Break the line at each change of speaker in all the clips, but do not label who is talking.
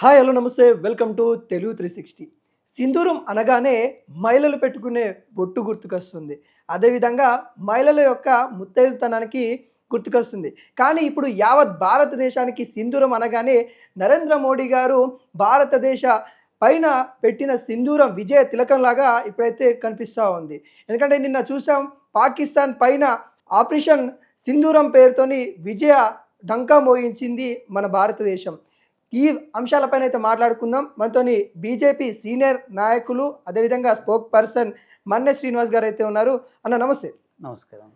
Hi hello నమస్తే welcome to Telugu 360. సింధూరం అనగానే మహిళలు పెట్టుకునే బొట్టు గుర్తుకొస్తుంది. అదేవిధంగా మహిళల యొక్క ముత్తైదుతనానికి గుర్తుకొస్తుంది. కానీ ఇప్పుడు యావత్ భారతదేశానికి సింధూరం అనగానే నరేంద్ర మోడీ గారు భారతదేశ పైన పెట్టిన సింధూరం విజయ తిలకంలాగా ఇప్పుడైతే కనిపిస్తూ ఉంది. ఎందుకంటే నిన్న చూసాం, పాకిస్తాన్ పైన ఆపరేషన్ సింధూరం పేరుతోని విజయ డంకా మోగించింది మన భారతదేశం. ఈ అంశాలపైన అయితే మాట్లాడుకుందాం. మనతోని బీజేపీ సీనియర్ నాయకులు, అదేవిధంగా స్పోక్ పర్సన్ మన్నె శ్రీనివాస్ గారు అయితే ఉన్నారు. అన్న నమస్తే.
నమస్కారం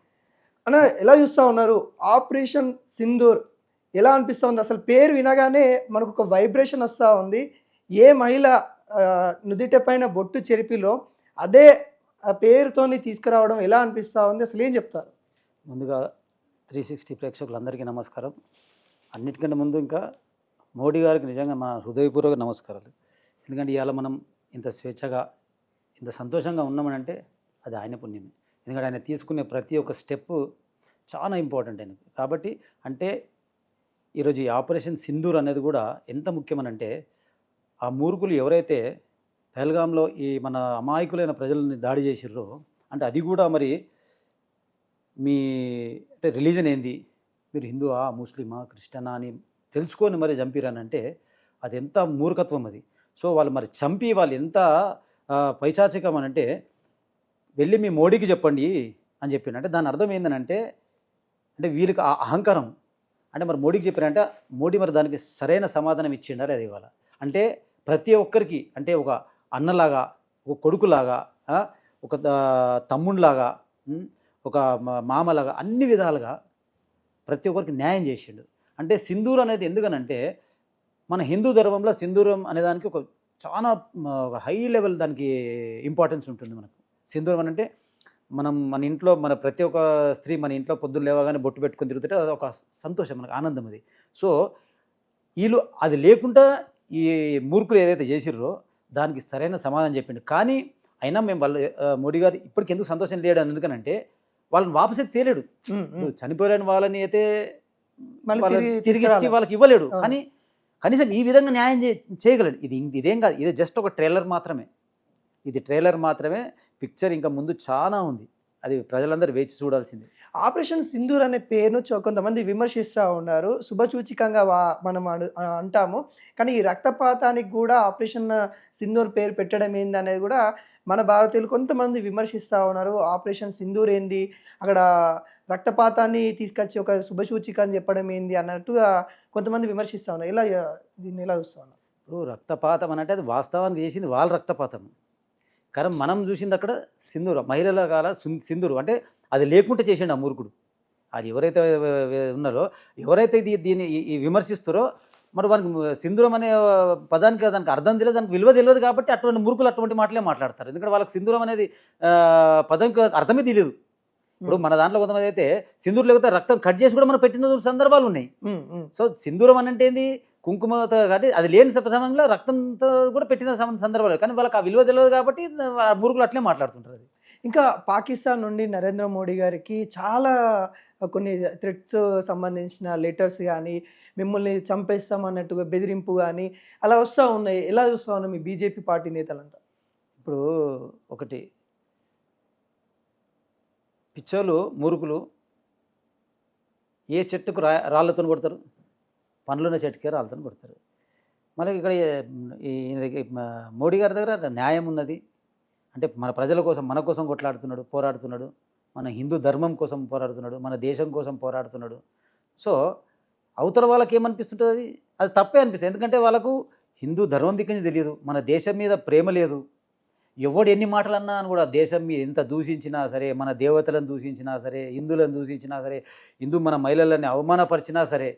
అన్న, ఎలా చూస్తూ ఉన్నారు ఆపరేషన్ సింధూర్? ఎలా అనిపిస్తూ ఉంది? అసలు పేరు వినగానే మనకు ఒక వైబ్రేషన్ వస్తూ ఉంది. ఏ మహిళ నుదిట పైన బొట్టు చెరిపిలో అదే పేరుతోని తీసుకురావడం ఎలా అనిపిస్తూ ఉంది? అసలు ఏం చెప్తారు?
ముందుగా 360 ప్రేక్షకులందరికీ నమస్కారం. అన్నిటికంటే ముందు ఇంకా మోడీ గారికి నిజంగా మా హృదయపూర్వక నమస్కారాలు. ఎందుకంటే ఇవాళ మనం ఇంత స్వేచ్ఛగా ఇంత సంతోషంగా ఉన్నామనంటే అది ఆయన పుణ్యమే. ఎందుకంటే ఆయన తీసుకునే ప్రతి ఒక్క స్టెప్ చాలా ఇంపార్టెంట్ ఆయనకు. కాబట్టి అంటే ఈరోజు ఈ ఆపరేషన్ సింధూర్ అనేది కూడా ఎంత ముఖ్యమనంటే, ఆ మూర్ఖులు ఎవరైతే పహల్గాంలో ఈ మన అమాయకులైన ప్రజలని దాడి చేసిర్రో, అంటే అది కూడా మరి మీ అంటే రిలీజన్ ఏంది, మీరు హిందువా ముస్లిమా క్రిస్టియనా అని తెలుసుకొని మరి చంపిరానంటే అది ఎంత మూర్ఖత్వం అది. సో వాళ్ళు మరి చంపి వాళ్ళు ఎంత పైచాచికం అనంటే, వెళ్ళి మీ మోడీకి చెప్పండి అని చెప్పిండు. అంటే దాని అర్థం ఏంటంటే, అంటే వీళ్ళకి ఆ అహంకారం. అంటే మరి మోడీకి చెప్పారంటే మోడీ మరి దానికి సరైన సమాధానం ఇచ్చిండారు. అది ఇవాళ అంటే ప్రతి ఒక్కరికి, అంటే ఒక అన్నలాగా, ఒక కొడుకులాగా, ఒక తమ్ముడిలాగా, ఒక మామలాగా, అన్ని విధాలుగా ప్రతి ఒక్కరికి న్యాయం చేసిండు. అంటే సింధూర్ అనేది ఎందుకనంటే, మన హిందూ ధర్మంలో సింధూరం అనేదానికి ఒక చాలా హై లెవెల్ దానికి ఇంపార్టెన్స్ ఉంటుంది మనకు. సింధూరం అంటే మన ఇంట్లో మన ప్రతి ఒక్క స్త్రీ మన ఇంట్లో పొద్దున్న లేవగానే బొట్టు పెట్టుకొని తిరుగుతుంటే అది ఒక సంతోషం, మనకు ఆనందం అది. సో వీళ్ళు అది లేకుండా ఈ మూర్ఖులు ఏదైతే చేసిర్రో దానికి సరైన సమాధానం చెప్పిండు. కానీ అయినా మేము వాళ్ళు మోడీ గారు ఇప్పటికి ఎందుకు సంతోషం లేడు అని, ఎందుకనంటే వాళ్ళని వాపస్ అయితే తేలేడు. చనిపోయిన వాళ్ళని అయితే తిరిగి ఇచ్చి వాళ్ళకి ఇవ్వలేడు. కానీ కనీసం ఈ విధంగా న్యాయం చేయగలడు. ఇదేం కాదు, ఇది జస్ట్ ఒక ట్రైలర్ మాత్రమే. ఇది ట్రైలర్ మాత్రమే. పిక్చర్ ఇంకా ముందు చాలా ఉంది. అది ప్రజలందరూ వేచి చూడాల్సిందే.
ఆపరేషన్ సింధూర్ అనే పేరును కొంతమంది విమర్శిస్తూ ఉన్నారు. శుభసూచికంగా మనం అంటాము. కానీ ఈ రక్తపాతానికి కూడా ఆపరేషన్ సింధూర్ పేరు పెట్టడం ఏంది అనేది కూడా మన భారతీయులు కొంతమంది విమర్శిస్తూ ఉన్నారు. ఆపరేషన్ సింధూర్ ఏంది, అక్కడ రక్తపాతాన్ని తీసుకొచ్చి ఒక శుభసూచిక అని చెప్పడం ఏంది అన్నట్టుగా కొంతమంది విమర్శిస్తూ ఉన్నారు. ఇలా దీన్ని ఎలా చూస్తూ ఉన్నారు?
ఇప్పుడు రక్తపాతం అంటే అది వాస్తవానికి చేసింది వాళ్ళ రక్తపాతం. కానీ మనం చూసింది అక్కడ సింధూరు, మహిళల కాల సింధూరు. అంటే అది లేకుంటే చేసిండు ఆ మూర్ఖుడు. అది ఎవరైతే ఉన్నారో, ఎవరైతే దీన్ని విమర్శిస్తారో, మరి వానికి సింధూరం అనే పదానికి దానికి అర్థం తెలియదు, దానికి విలువ తెలియదు. కాబట్టి అటువంటి మూర్ఖులు అటువంటి మాటలే మాట్లాడతారు. ఎందుకంటే వాళ్ళకి సింధూరం అనేది పదంకి అర్థమే తెలియదు. ఇప్పుడు మన దాంట్లో కొంతమంది అయితే సింధూరు లేకపోతే రక్తం కట్ చేసి కూడా మనం పెట్టిన సందర్భాలు ఉన్నాయి. సో సింధూరం అని అంటే ఏంది, కుంకుమతో కాబట్టి అది లేని సమయంలో రక్తంతో కూడా పెట్టిన సందర్భాలు. కానీ వాళ్ళకి ఆ విలువ తెలియదు కాబట్టి మూర్ఖులు అట్లే మాట్లాడుతుంటారు. అది
ఇంకా పాకిస్తాన్ నుండి నరేంద్ర మోడీ గారికి చాలా కొన్ని థ్రెట్స్ సంబంధించిన లెటర్స్ కానీ, మిమ్మల్ని చంపేస్తామన్నట్టుగా బెదిరింపు కానీ అలా వస్తూ ఉన్నాయి. ఎలా చూస్తూ ఉన్నాయి మీ బీజేపీ పార్టీ నేతలంతా?
ఇప్పుడు ఒకటి, పిచ్చోళ్ళు మూర్ఖులు ఏ చెట్టుకు రాళ్ళతో కొడతారు? పండ్లున్న చెట్టుకే రాళ్ళతో కొడతారు. మళ్ళీ ఇక్కడ మోడీ గారి దగ్గర న్యాయం ఉన్నది. అంటే మన ప్రజల కోసం, మన కోసం కొట్లాడుతున్నాడు, పోరాడుతున్నాడు. మన హిందూ ధర్మం కోసం పోరాడుతున్నాడు, మన దేశం కోసం పోరాడుతున్నాడు. సో అవతల వాళ్ళకి ఏమనిపిస్తుంటుంది, అది తప్పే అనిపిస్తుంది. ఎందుకంటే వాళ్ళకు హిందూ ధర్మం దిక్కని తెలియదు, మన దేశం మీద ప్రేమ లేదు. ఎవడు ఎన్ని మాటలు అన్నా అని కూడా దేశం మీద ఎంత దూషించినా సరే, మన దేవతలను దూషించినా సరే, హిందువులను దూషించినా సరే, మన మహిళలని అవమానపరిచినా సరే,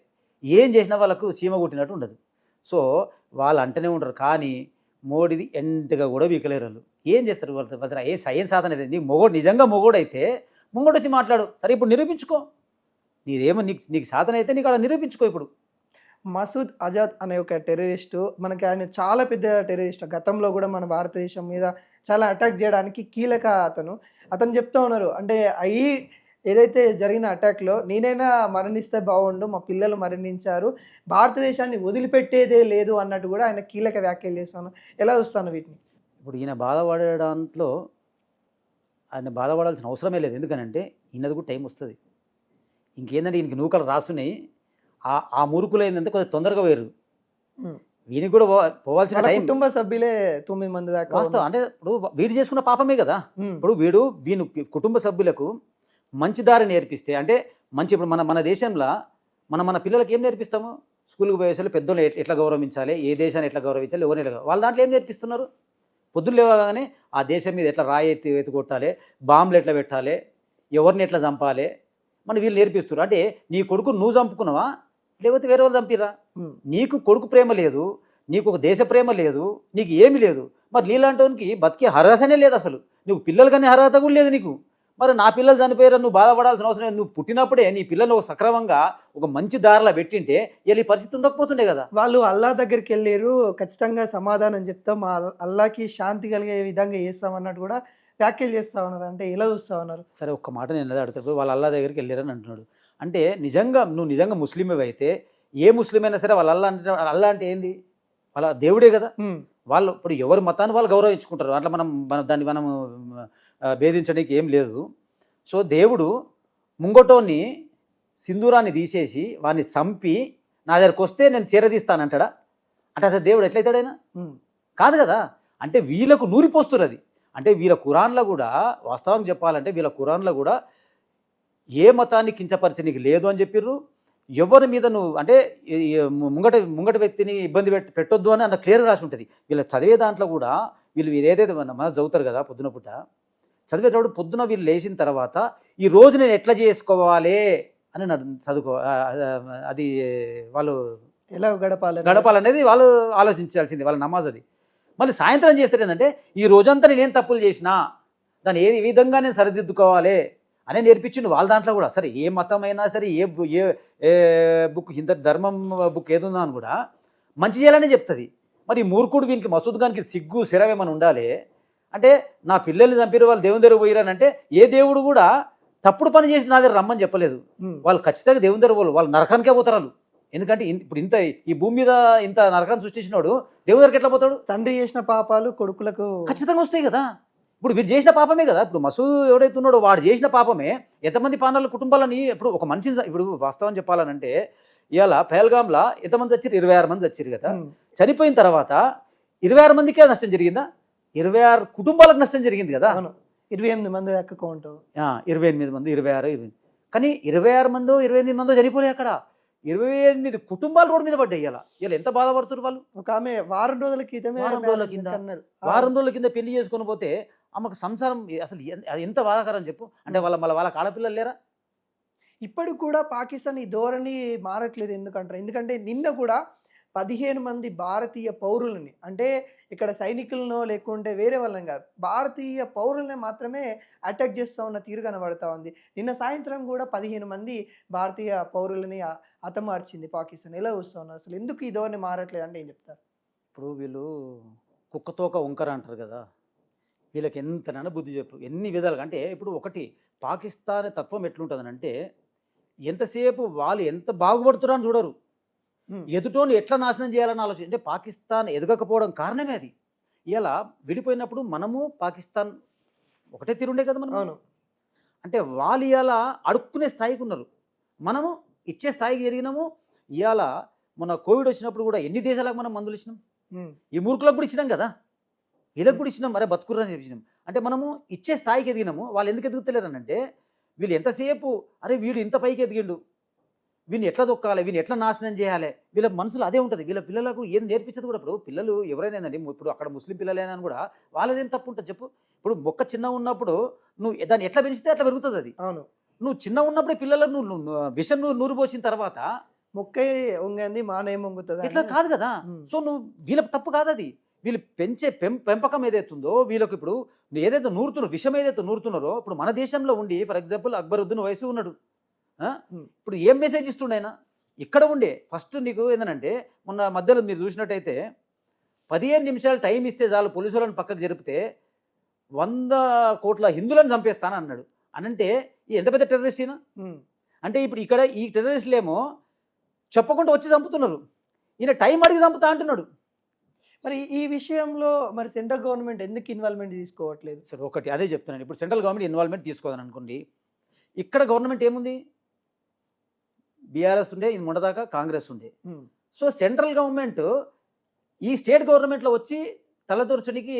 ఏం చేసినా వాళ్ళకు చీమ కొట్టినట్టు ఉండదు. సో వాళ్ళు అంటనే ఉంటారు. కానీ మోడీది ఎంటగా కూడా వీకలేరు. వాళ్ళు ఏం చేస్తారు? వాళ్ళ ఏం సాధన లేదు. నీకు మొగోడు నిజంగా మొగోడైతే ముంగోడు వచ్చి మాట్లాడు. సరే ఇప్పుడు నిరూపించుకో, నీదేమో నీకు సాధన అయితే నీకు అలా నిరూపించుకో. ఇప్పుడు
మసూద్ అజాద్ అనే ఒక టెర్రరిస్టు, మనకి ఆయన చాలా పెద్ద టెర్రరిస్ట్. గతంలో కూడా మన భారతదేశం మీద చాలా అటాక్ చేయడానికి కీలక అతను చెప్తూ ఉన్నారు. అంటే ఏదైతే జరిగిన అటాక్‌లో నేనైనా మరణిస్తే బావుండు, మా పిల్లలు మరణించారు, భారతదేశాన్ని వదిలిపెట్టేదే లేదు అన్నట్టు గూడా ఆయన కీలక వ్యాఖ్యలు చేస్తాను. ఎలా చూస్తాను వీటిని?
ఇప్పుడు ఈయన బాధపడే దాంట్లో ఆయన బాధపడాల్సిన అవసరమే లేదు. ఎందుకనంటే ఈయనది కూడా టైం వస్తుంది. ఇంకేందంటే ఈయనకి నూకలు రాసున్నాయి. ఆ మురుకులు ఏంటంటే కొద్దిగా తొందరగా వేరు.
హ్మ్.
వీనికి కూడా పోవాల్సిన
వాళ్ళ
టైం
కుటుంబ సభ్యులే 9 మంది దాకా
వాస్తవం. అంటే ఇప్పుడు వీడు చేసుకున్న పాపమే కదా.
హ్మ్.
ఇప్పుడు వీని కుటుంబ సభ్యులకు మంచి దారి నేర్పిస్తే అంటే మంచి ఇప్పుడు మన మన దేశంలో మన పిల్లలకి ఏం నేర్పిస్తాము? స్కూల్కి పోయేసరికి పెద్దోళ్ళు ఎట్లా గౌరవించాలి, ఏ దేశాన్ని ఎట్లా గౌరవించాలి, ఎవరిని ఎట్లా వాళ్ళ దాంట్లో ఏం నేర్పిస్తున్నారు? పొద్దున్న లేవగానే ఆ దేశం మీద ఎట్లా రాయి ఎత్తి కొట్టాలి, బాంబులు ఎట్లా పెట్టాలి, ఎవరిని ఎట్లా చంపాలి, మన వీళ్ళు నేర్పిస్తున్నారు. అంటే నీ కొడుకు నువ్వు చంపుకున్నావా లేకపోతే వేరే వాళ్ళు చంపిరా?
హ్మ్.
నీకు కొడుకు ప్రేమ లేదు, నీకు ఒక దేశ ప్రేమ లేదు, నీకు ఏమీ లేదు. మరి నీలాంటివానికి బతికే అర్హతనే లేదు అసలు. నువ్వు పిల్లలు కానీ అర్హత కూడా లేదు నీకు. మరి నా పిల్లలు చనిపోయారు నువ్వు బాధపడాల్సిన అవసరం లేదు. నువ్వు పుట్టినప్పుడే నీ పిల్లల్ని ఒక సక్రమంగా ఒక మంచి దారిలో పెట్టింటే ఈ పరిస్థితి ఉండకపోతుండే కదా.
వాళ్ళు అల్లా దగ్గరికెళ్ళిర్రు. ఖచ్చితంగా సమాధానం చెప్తాం. మా అల్లాకి శాంతి కలిగే విధంగా చేస్తాం అన్నట్టు కూడా వ్యాఖ్యలు చేస్తా ఉన్నారు. అంటే ఎలా చూస్తా ఉన్నారు?
సరే ఒక్క మాట నేను అదే అడుగుతాడు. వాళ్ళ అల్లా దగ్గరికి వెళ్ళారని అంటున్నాడు. అంటే నువ్వు నిజంగా ముస్లింవి అయితే ఏ ముస్లిం అయినా సరే వాళ్ళ అల్లా అంటే ఏంది? వాళ్ళ దేవుడే కదా.
హ్మ్.
వాళ్ళు ఇప్పుడు ఎవరి మతాన్ని వాళ్ళు గౌరవించుకుంటారు. అట్లా దాన్ని మనం భేదించడానికి ఏం లేదు. సో దేవుడు ముంగటోని సింధూరాన్ని తీసేసి వాడిని చంపి నా దగ్గరకు వస్తే నేను చీరదీస్తానంటాడా? అంటే అసలు దేవుడు ఎట్లయితాడైనా?
హ్మ్.
కాదు కదా. అంటే వీళ్ళకు నూరిపోస్తున్నారు అది. అంటే వీళ్ళ ఖురాన్లో కూడా వాస్తవం చెప్పాలంటే వీళ్ళ ఖురాన్లో కూడా ఏ మతాన్ని కించపరిచే లేదు అని చెప్పిర్రు. ఎవరి మీద నువ్వు అంటే ముంగట వ్యక్తిని ఇబ్బంది పెట్టొద్దు అని అన్న క్లియర్గా రాసి ఉంటుంది. వీళ్ళు చదివే దాంట్లో కూడా వీళ్ళు ఏదైతే మన చదువుతారు కదా పొద్దున పూట చదివేటప్పుడు పొద్దున వీళ్ళు లేచిన తర్వాత ఈ రోజు నేను ఎట్లా చేసుకోవాలి అని చదువుకో అది వాళ్ళు
ఎలా
గడపాలనేది వాళ్ళు ఆలోచించాల్సింది వాళ్ళ నమాజ్ అది. మళ్ళీ సాయంత్రం చేస్తారు ఏంటంటే ఈ రోజంతా నేనేం తప్పులు చేసినా దాన్ని ఏ విధంగా నేను సరిదిద్దుకోవాలి అనే నేర్పించిండు వాళ్ళ దాంట్లో కూడా. సరే ఏ మతం అయినా సరే ఏ బుక్ హిందూ ధర్మం బుక్ ఏదుందా అని కూడా మంచి చేయాలనే చెప్తుంది. మరి మూర్ఖుడు వీనికి మసూద్ ఖాన్కి సిగ్గు శిరవేమని ఉండాలి. అంటే నా పిల్లల్ని చంపిరు వాళ్ళు దేవుని దగ్గర పోయిరానంటే ఏ దేవుడు కూడా తప్పుడు పని చేసి నా దగ్గర రమ్మని చెప్పలేదు. వాళ్ళు ఖచ్చితంగా దేవుని దగ్గర పోలు, వాళ్ళు నరకానికే పోతారు వాళ్ళు. ఎందుకంటే ఇప్పుడు ఇంత ఈ భూమి మీద ఇంత నరకాన్ని సృష్టించినాడు దేవుని దగ్గరికి ఎట్లా పోతాడు?
తండ్రి చేసిన పాపాలు కొడుకులకు
ఖచ్చితంగా వస్తాయి కదా. ఇప్పుడు వీడు చేసిన పాపమే కదా. ఇప్పుడు మసూద్ ఎవడైతే ఉన్నాడో వాడు చేసిన పాపమే ఎంతమంది పానాల కుటుంబాలని ఇప్పుడు ఒక మనిషిని ఇప్పుడు వాస్తవం చెప్పాలనంటే ఇవాళ పహల్గామ్లా ఎంతమంది వచ్చారు? 26 మంది వచ్చారు కదా. చనిపోయిన తర్వాత 26 మందికే నష్టం జరిగిందా? 26 కుటుంబాలకు నష్టం జరిగింది కదా.
28 మంది దాకా కౌంట్.
28 మంది 26 కానీ 26 మందో 28 మందో చనిపోలే అక్కడ. 28 కుటుంబాలు రోడ్డు మీద పడ్డాయి. ఇలా ఎంత బాధపడుతున్నారు వాళ్ళు.
ఒక ఆమె వారం రోజుల
కింద పెళ్లి చేసుకొని పోతే ఆమెకు సంసారం అసలు అది ఎంత బాధాకరం చెప్పు. అంటే వాళ్ళ ఆడపిల్లలు లేరా?
ఇప్పటికి కూడా పాకిస్తాన్ ఈ ధోరణి మారట్లేదు. ఎందుకంటే నిన్న కూడా 15 మంది భారతీయ పౌరులని, అంటే ఇక్కడ సైనికులను లేకుంటే వేరే వాళ్ళని కాదు, భారతీయ పౌరులని మాత్రమే అటాక్ చేస్తూ ఉన్న తీరు కనబడతా ఉంది. నిన్న సాయంత్రం కూడా 15 మంది భారతీయ పౌరులని హతమార్చింది పాకిస్తాన్. ఎలా చూస్తూ ఉన్నారు? అసలు ఎందుకు ఈ ధోరణి మారట్లేదు అంటే ఏం చెప్తారు?
ఇప్పుడు వీళ్ళు కుక్కతోక వంకర అంటారు కదా. వీళ్ళకి ఎంతనైనా బుద్ధి చెప్పు ఎన్ని విధాలుగా. అంటే ఇప్పుడు ఒకటి పాకిస్తాన్ తత్వం ఎట్లుంటుందనంటే ఎంతసేపు వాళ్ళు ఎంత బాగుపడుతున్నా అని చూడరు, ఎదుటోని ఎట్లా నాశనం చేయాలని ఆలోచన. అంటే పాకిస్తాన్ ఎదగకపోవడం కారణమే అది. ఇలా విడిపోయినప్పుడు మనము పాకిస్తాన్ ఒకటే తీరుండే కదా మనం.
అవును.
అంటే వాళ్ళు ఇలా అడుక్కునే స్థాయికి ఉన్నారు, మనము ఇచ్చే స్థాయికి ఎదిగినాము. ఇవాళ మన కోవిడ్ వచ్చినప్పుడు కూడా ఎన్ని దేశాలకు మనం మందులు ఇచ్చినాం? ఈ మూర్ఖులకు కూడా ఇచ్చినాం కదా, వీళ్ళకి కూడా ఇచ్చినాం. మరే బతుకుర్రని చెప్పినాం. అంటే మనము ఇచ్చే స్థాయికి ఎదిగినాము. వాళ్ళు ఎందుకు ఎదుగుతలేరు అంటే వీళ్ళు ఎంతసేపు అరే వీడు ఇంత పైకి ఎదిగిండు, వీళ్ళని ఎట్లా దొక్కాలి, వీళ్ళని ఎట్లా నాశనం చేయాలి, వీళ్ళ మనసులో అదే ఉంటుంది. వీళ్ళ పిల్లలకు ఏం నేర్పించదు కూడా. ఇప్పుడు పిల్లలు ఎవరైనా ఏందండి, ఇప్పుడు అక్కడ ముస్లిం పిల్లలైనా కూడా వాళ్ళదేం తప్పు ఉంటుంది చెప్పు. ఇప్పుడు మొక్క చిన్న ఉన్నప్పుడు నువ్వు దాన్ని ఎట్లా పెంచితే అట్లా పెరుగుతుంది అది.
అవును.
నువ్వు చిన్న ఉన్నప్పుడే పిల్లలకు నువ్వు విషం నూరు పోసిన తర్వాత
మొక్క వంగింది మానేం వంగుతుంది
ఇట్లా కాదు కదా. సో నువ్వు వీళ్ళకి తప్పు కాదు అది. వీళ్ళు పెంచే పెంపకం ఏదైతుందో వీళ్ళకి ఇప్పుడు ఏదైతే నూరుతున్నారు, విషం ఏదైతే నూరుతున్నారో. ఇప్పుడు మన దేశంలో ఉండి ఫర్ ఎగ్జాంపుల్ అక్బరుద్దీన్ వయసు ఉన్నాడు. ఇప్పుడు ఏం మెసేజ్ ఇస్తుండే ఆయన ఇక్కడ ఉండే? ఫస్ట్ నీకు ఏంటంటే మొన్న మధ్యలో మీరు చూసినట్టయితే 15 నిమిషాలు టైం ఇస్తే చాలు పోలీసులను పక్కకు జరిపితే 100 కోట్ల హిందువులను చంపేస్తాను అన్నాడు. అనంటే ఎంత పెద్ద టెర్రరిస్ట్ ఈయన. అంటే ఇప్పుడు ఇక్కడ ఈ టెర్రరిస్టులేమో చెప్పకుండా వచ్చి చంపుతున్నారు, ఈయన టైం అడిగి చంపుతా అంటున్నాడు.
మరి ఈ విషయంలో మరి సెంట్రల్ గవర్నమెంట్ ఎందుకు ఇన్వాల్వ్మెంట్ తీసుకోవట్లేదు?
సరే, ఒకటి అదే చెప్తున్నాను. ఇప్పుడు సెంట్రల్ గవర్నమెంట్ ఇన్వాల్వ్మెంట్ తీసుకోదని అనుకోండి, ఇక్కడ గవర్నమెంట్ ఏముంది, బీఆర్ఎస్ ఉండే, ఇది మొన్నదాకా కాంగ్రెస్ ఉండే. సో సెంట్రల్ గవర్నమెంట్ ఈ స్టేట్ గవర్నమెంట్లో వచ్చి తలదూర్చడానికి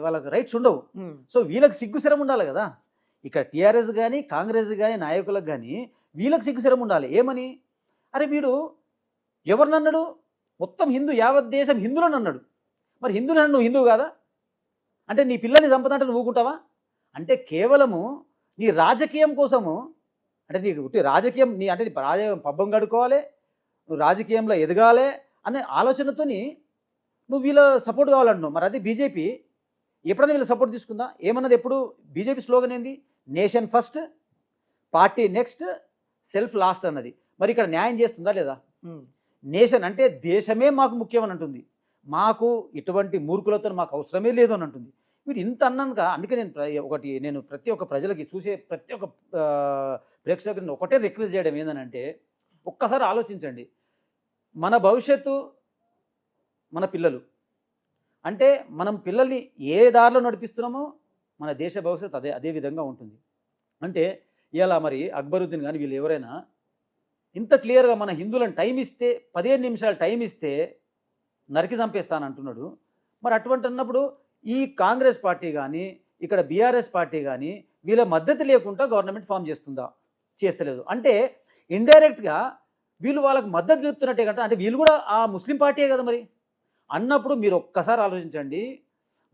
వాళ్ళకి రైట్స్ ఉండవు. సో వీళ్ళకి సిగ్గుశరం ఉండాలి కదా. ఇక్కడ టీఆర్ఎస్ కానీ కాంగ్రెస్ కానీ నాయకులకు కానీ వీళ్ళకి సిగ్గుశరం ఉండాలి. ఏమని, అరే వీడు ఎవరినన్నాడు, మొత్తం హిందూ, యావత్ దేశం హిందువులను అన్నాడు. మరి హిందువులు నువ్వు హిందువు కాదా అంటే నీ పిల్లల్ని చంపదంటే నువ్వు ఊకుంటావా? అంటే కేవలము నీ రాజకీయం కోసము, అంటే నీకు రాజకీయం నీ అంటే పబ్బం గడుకోవాలి, నువ్వు రాజకీయంలో ఎదగాలి అనే ఆలోచనతోని నువ్వు వీళ్ళ సపోర్ట్ కావాలంటున్నావు. మరి అది బీజేపీ ఎప్పుడైనా వీళ్ళ సపోర్ట్ తీసుకుందా? ఏమన్నది ఎప్పుడు బీజేపీ స్లోగన్ ఏంది, nation first, party next, self last అన్నది. మరి ఇక్కడ న్యాయం చేస్తుందా లేదా? నేషన్ అంటే దేశమే మాకు ముఖ్యమని అంటుంది, మాకు ఇటువంటి మూర్ఖులతో మాకు అవసరమే లేదు అని అంటుంది. వీడు ఇంత అన్నందుక అందుకే నేను ప్రతి ఒక్క ప్రజలకి చూసే ప్రతి ఒక్క ప్రేక్షకుని ఒకటే రిక్వెస్ట్ చేయడం ఏంటంటే, ఒక్కసారి ఆలోచించండి, మన భవిష్యత్తు మన పిల్లలు. అంటే మనం పిల్లల్ని ఏ దారిలో నడిపిస్తున్నామో మన దేశ భవిష్యత్తు అదే విధంగా ఉంటుంది. అంటే ఇలా మరి అక్బరుద్దీన్ కానీ వీళ్ళు ఎవరైనా ఇంత క్లియర్గా మన హిందువులను టైం ఇస్తే 15 నిమిషాలు టైం ఇస్తే నరికి చంపేస్తానంటున్నాడు. మరి అటువంటి అన్నప్పుడు ఈ కాంగ్రెస్ పార్టీ కానీ ఇక్కడ బీఆర్ఎస్ పార్టీ కానీ వీళ్ళ మద్దతు లేకుండా గవర్నమెంట్ ఫామ్ చేస్తుందా? చేస్తలేదు. అంటే ఇండైరెక్ట్గా వీళ్ళు వాళ్ళకు మద్దతు చెప్తున్నట్టే కదా. అంటే వీళ్ళు కూడా ఆ ముస్లిం పార్టీయే కదా మరి అన్నప్పుడు మీరు ఒక్కసారి ఆలోచించండి,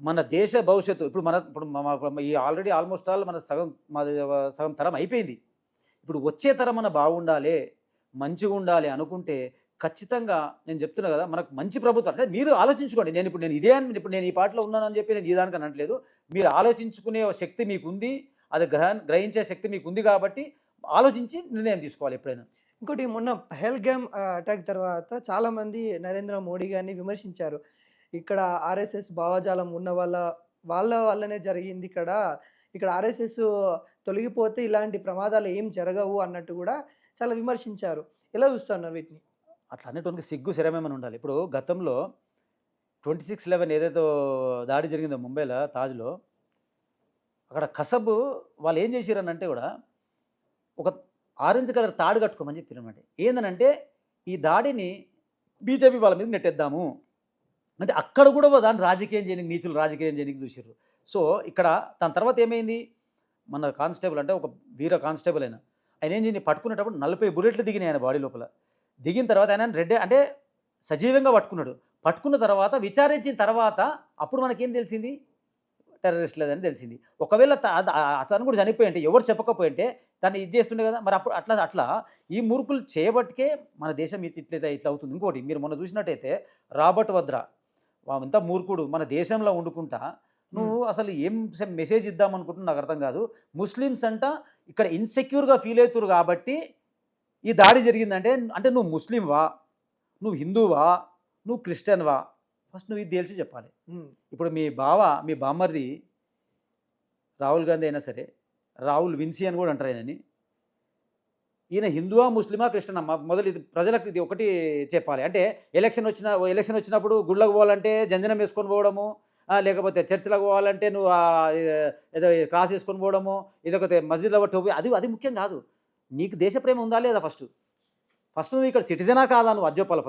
మన దేశ భవిష్యత్తు ఇప్పుడు ఈ ఆల్రెడీ ఆల్మోస్ట్ ఆల్ మన సగం తరం అయిపోయింది. ఇప్పుడు వచ్చే తరం మన బాగుండాలి, మంచిగా ఉండాలి అనుకుంటే ఖచ్చితంగా నేను చెప్తున్నా కదా, మనకు మంచి ప్రభుత్వం అంటే మీరు ఆలోచించుకోండి. ఇప్పుడు నేను ఈ పాటలో ఉన్నానని చెప్పి నేను ఈ దానికి అనట్లేదు. మీరు ఆలోచించుకునే శక్తి మీకు ఉంది, అది గ్రహించే శక్తి మీకు ఉంది కాబట్టి ఆలోచించి నిర్ణయం తీసుకోవాలి ఎప్పుడైనా.
ఇంకోటి, మొన్న పహల్గామ్ అటాక్ తర్వాత చాలామంది నరేంద్ర మోడీ గారిని విమర్శించారు. ఇక్కడ ఆర్ఎస్ఎస్ భావజాలం ఉన్న వాళ్ళ వల్లనే జరిగింది, ఇక్కడ ఆర్ఎస్ఎస్ తొలగిపోతే ఇలాంటి ప్రమాదాలు ఏం జరగవు అన్నట్టు కూడా చాలా విమర్శించారు. ఎలా చూస్తున్నారు వీటిని?
అట్లా అనేటువంటి సిగ్గు శరమేమని ఉండాలి. ఇప్పుడు గతంలో 26/11 ఏదైతే దాడి జరిగిందో ముంబైలో తాజ్లో, అక్కడ కసబ్ వాళ్ళు ఏం చేసిరనంటే కూడా ఒక ఆరెంజ్ కలర్ తాడు కట్టుకోమని చెప్పారు అనమాట. ఏందనంటే ఈ దాడిని బీజేపీ వాళ్ళ మీద నెట్టేద్దాము అంటే, అక్కడ కూడా దాన్ని రాజకీయం చేయడానికి, నీచులు రాజకీయం చేయడానికి చూసారు. సో ఇక్కడ దాని తర్వాత ఏమైంది, మన కానిస్టేబుల్ అంటే ఒక వీర కానిస్టేబుల్ ఆయన ఏం చేయండి, పట్టుకునేటప్పుడు 40 బుల్లెట్లు దిగినాయి ఆయన బాడీ లోపల. దిగిన తర్వాత ఆయన అంటే సజీవంగా పట్టుకున్న తర్వాత విచారించిన తర్వాత అప్పుడు మనకేం తెలిసింది, టెర్రరిస్ట్ లేదని తెలిసింది. ఒకవేళ అతను కూడా చనిపోయి అంటే, ఎవరు చెప్పకపోయింటే దాన్ని ఇది చేస్తుండే కదా. మరి అప్పుడు అట్లా ఈ మూర్ఖులు చేయబట్టికే మన దేశం ఇట్లా అవుతుంది. ఇంకోటి మీరు మొన్న చూసినట్టయితే రాబర్ట్ వద్రా, ఇంత మూర్ఖుడు మన దేశంలో వండుకుంటా నువ్వు అసలు ఏం మెసేజ్ ఇద్దామనుకుంటున్నా నాకు అర్థం కాదు. ముస్లిమ్స్ అంట ఇక్కడ ఇన్సెక్యూర్గా ఫీల్ అవుతారు కాబట్టి ఈ దాడి జరిగిందంటే, అంటే నువ్వు ముస్లింవా, నువ్వు హిందువా, నువ్వు క్రిస్టియన్వా, ఫస్ట్ నువ్వు ఇది తెలిసి చెప్పాలి. ఇప్పుడు మీ బామ్మర్ది రాహుల్ గాంధీ అయినా సరే, రాహుల్ విన్సీ అని కూడా అంటారు ఆయనని, ఈయన హిందువా ముస్లిమా క్రిస్టియన్ అమ్మ మొదలు ఇది ప్రజలకు ఇది ఒకటి చెప్పాలి. అంటే ఎలక్షన్ వచ్చినప్పుడు గుళ్ళకు పోవాలంటే జంజనం వేసుకొని పోవడము, లేకపోతే చర్చిలకు పోవాలంటే నువ్వు ఏదో క్రాస్ వేసుకొని పోవడము, ఇదొక మస్జిద్లో టోపీ, అది ముఖ్యం కాదు. నీకు దేశ ప్రేమ ఉందా లేదా? ఫస్ట్ నువ్వు ఇక్కడ సిటిజనా కాదా నువ్వు అది చెప్పాలి.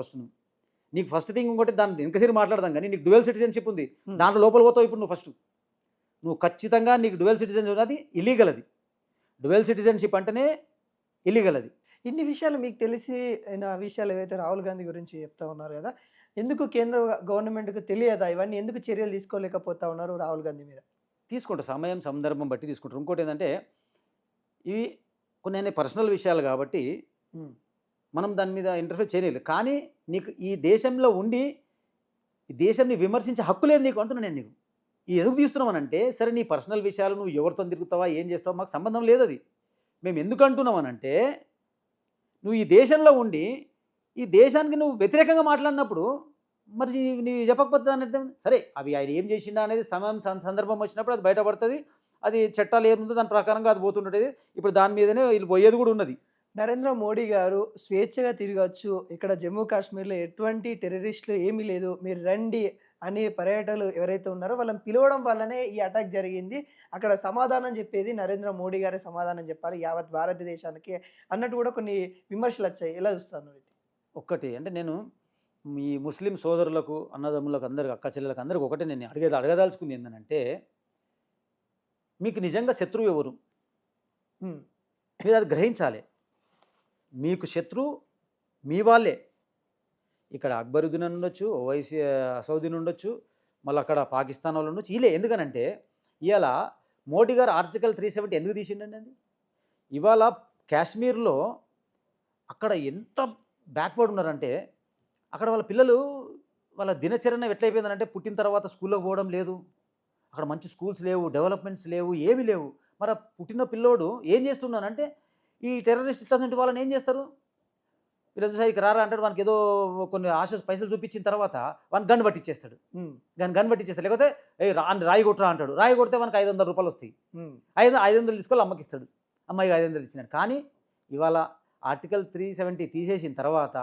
నీకు ఫస్ట్ థింగ్ ఇంకోటి, దాన్ని ఇంకసేపు మాట్లాడదాం కానీ నీకు డ్యువల్ సిటిజన్షిప్ ఉంది, దాంట్లో లోపల పోతావు. ఇప్పుడు నువ్వు ఖచ్చితంగా నీకు డ్యువల్ సిటిజన్షిప్ ఉన్నది ఇల్లీగల్. అది డ్యువల్ సిటిజన్షిప్ అంటేనే ఇల్లీగల్. అది
ఇన్ని విషయాలు మీకు తెలిసిన విషయాలు ఏవైతే రాహుల్ గాంధీ గురించి చెప్తా ఉన్నారు కదా, ఎందుకు కేంద్ర గవర్నమెంట్కు తెలియదా ఇవన్నీ? ఎందుకు చర్యలు తీసుకోలేకపోతా ఉన్నారు రాహుల్ గాంధీ మీద?
తీసుకుంటారు, సమయం సందర్భం బట్టి తీసుకుంటారు. ఇంకోటి ఏంటంటే, ఇవి కొన్ని పర్సనల్ విషయాలు కాబట్టి మనం దాని మీద ఇంటర్ఫేర్ చేయలేదు. కానీ నీకు ఈ దేశంలో ఉండి ఈ దేశాన్ని విమర్శించే హక్కు లేదు నీకు అంటున్నా నేను. నీకు ఎందుకు తీస్తున్నామనంటే, సరే నీ పర్సనల్ విషయాలు నువ్వు ఎవరితో తిరుగుతావా, ఏం చేస్తావా, మాకు సంబంధం లేదు. అది మేము ఎందుకు అంటున్నామనంటే, నువ్వు ఈ దేశంలో ఉండి ఈ దేశానికి నువ్వు వ్యతిరేకంగా మాట్లాడినప్పుడు మరి నీవు చెప్పకపోతే అన్నట్టు సరే, అవి ఆయన ఏం చేసిండా అనేది సమయం సందర్భం వచ్చినప్పుడు అది బయటపడుతుంది. అది చట్టాలు ఏముందో దాని ప్రకారంగా అది పోతుంటుంది. ఇప్పుడు దాని మీదనే వీళ్ళు పోయేది కూడా ఉన్నది.
నరేంద్ర మోడీ గారు స్వేచ్ఛగా తిరగచ్చు, ఇక్కడ జమ్మూ కాశ్మీర్లో ఎటువంటి టెర్రరిస్టులు ఏమీ లేదు, మీరు రండి అనే పర్యాటకులు ఎవరైతే ఉన్నారో వాళ్ళని పిలవడం వల్లనే ఈ అటాక్ జరిగింది. అక్కడ సమాధానం చెప్పేది నరేంద్ర మోడీ గారే సమాధానం చెప్పాలి యావత్ భారతదేశానికి అన్నట్టు కూడా కొన్ని విమర్శలు వచ్చాయి. ఎలా చూస్తాను ఇది?
ఒక్కటి అంటే నేను మీ ముస్లిం సోదరులకు, అన్నదమ్ములకు, అందరికి, అక్క చెల్లెలకు అందరికి ఒకటే నేను అడగదలుచుకుంది ఏంటంటే, మీకు నిజంగా శత్రువు ఎవరు?
ఉమ్,
మీరు అది గ్రహించాలి. మీకు శత్రువు మీ వాళ్ళే. ఇక్కడ అక్బరుద్దీన్ అని ఉండొచ్చు, ఓవైసీ అసౌద్దీన్ ఉండొచ్చు, మళ్ళీ అక్కడ పాకిస్తాన్ వాళ్ళు ఉండొచ్చు. వీళ్ళే. ఎందుకనంటే ఇవాళ మోడీ గారు ఆర్టికల్ 370 ఎందుకు తీసిండండి? అది ఇవాళ కాశ్మీర్లో అక్కడ ఎంత బ్యాక్వర్డ్ ఉన్నారంటే, అక్కడ వాళ్ళ పిల్లలు వాళ్ళ దినచరణ ఎట్లయిపోయిందంటే, పుట్టిన తర్వాత స్కూల్లోకి పోవడం లేదు, అక్కడ మంచి స్కూల్స్ లేవు, డెవలప్మెంట్స్ లేవు, ఏమీ లేవు. మరి ఆ పుట్టిన పిల్లోడు ఏం చేస్తున్నానంటే, ఈ టెర్రరిస్ట్ ఇట్లాంటి వాళ్ళని ఏం చేస్తారు? వీళ్ళు సైకి రారా అంటాడు, మనకి ఏదో కొన్ని పైసలు చూపించిన తర్వాత వానికి గన్ పట్టించేస్తాడు.
ఉమ్,
గన్ పట్టించేస్తాడు. లేకపోతే రాయి కొట్టరా అంటాడు. రాయి కొడితే మనకు 500 రూపాయలు వస్తాయి.
ఉమ్,
500 తీసుకొని అమ్మకి ఇస్తాడు. అమ్మాయికి 500 ఇచ్చినాడు. కానీ ఇవాళ ఆర్టికల్ 370 తీసేసిన తర్వాత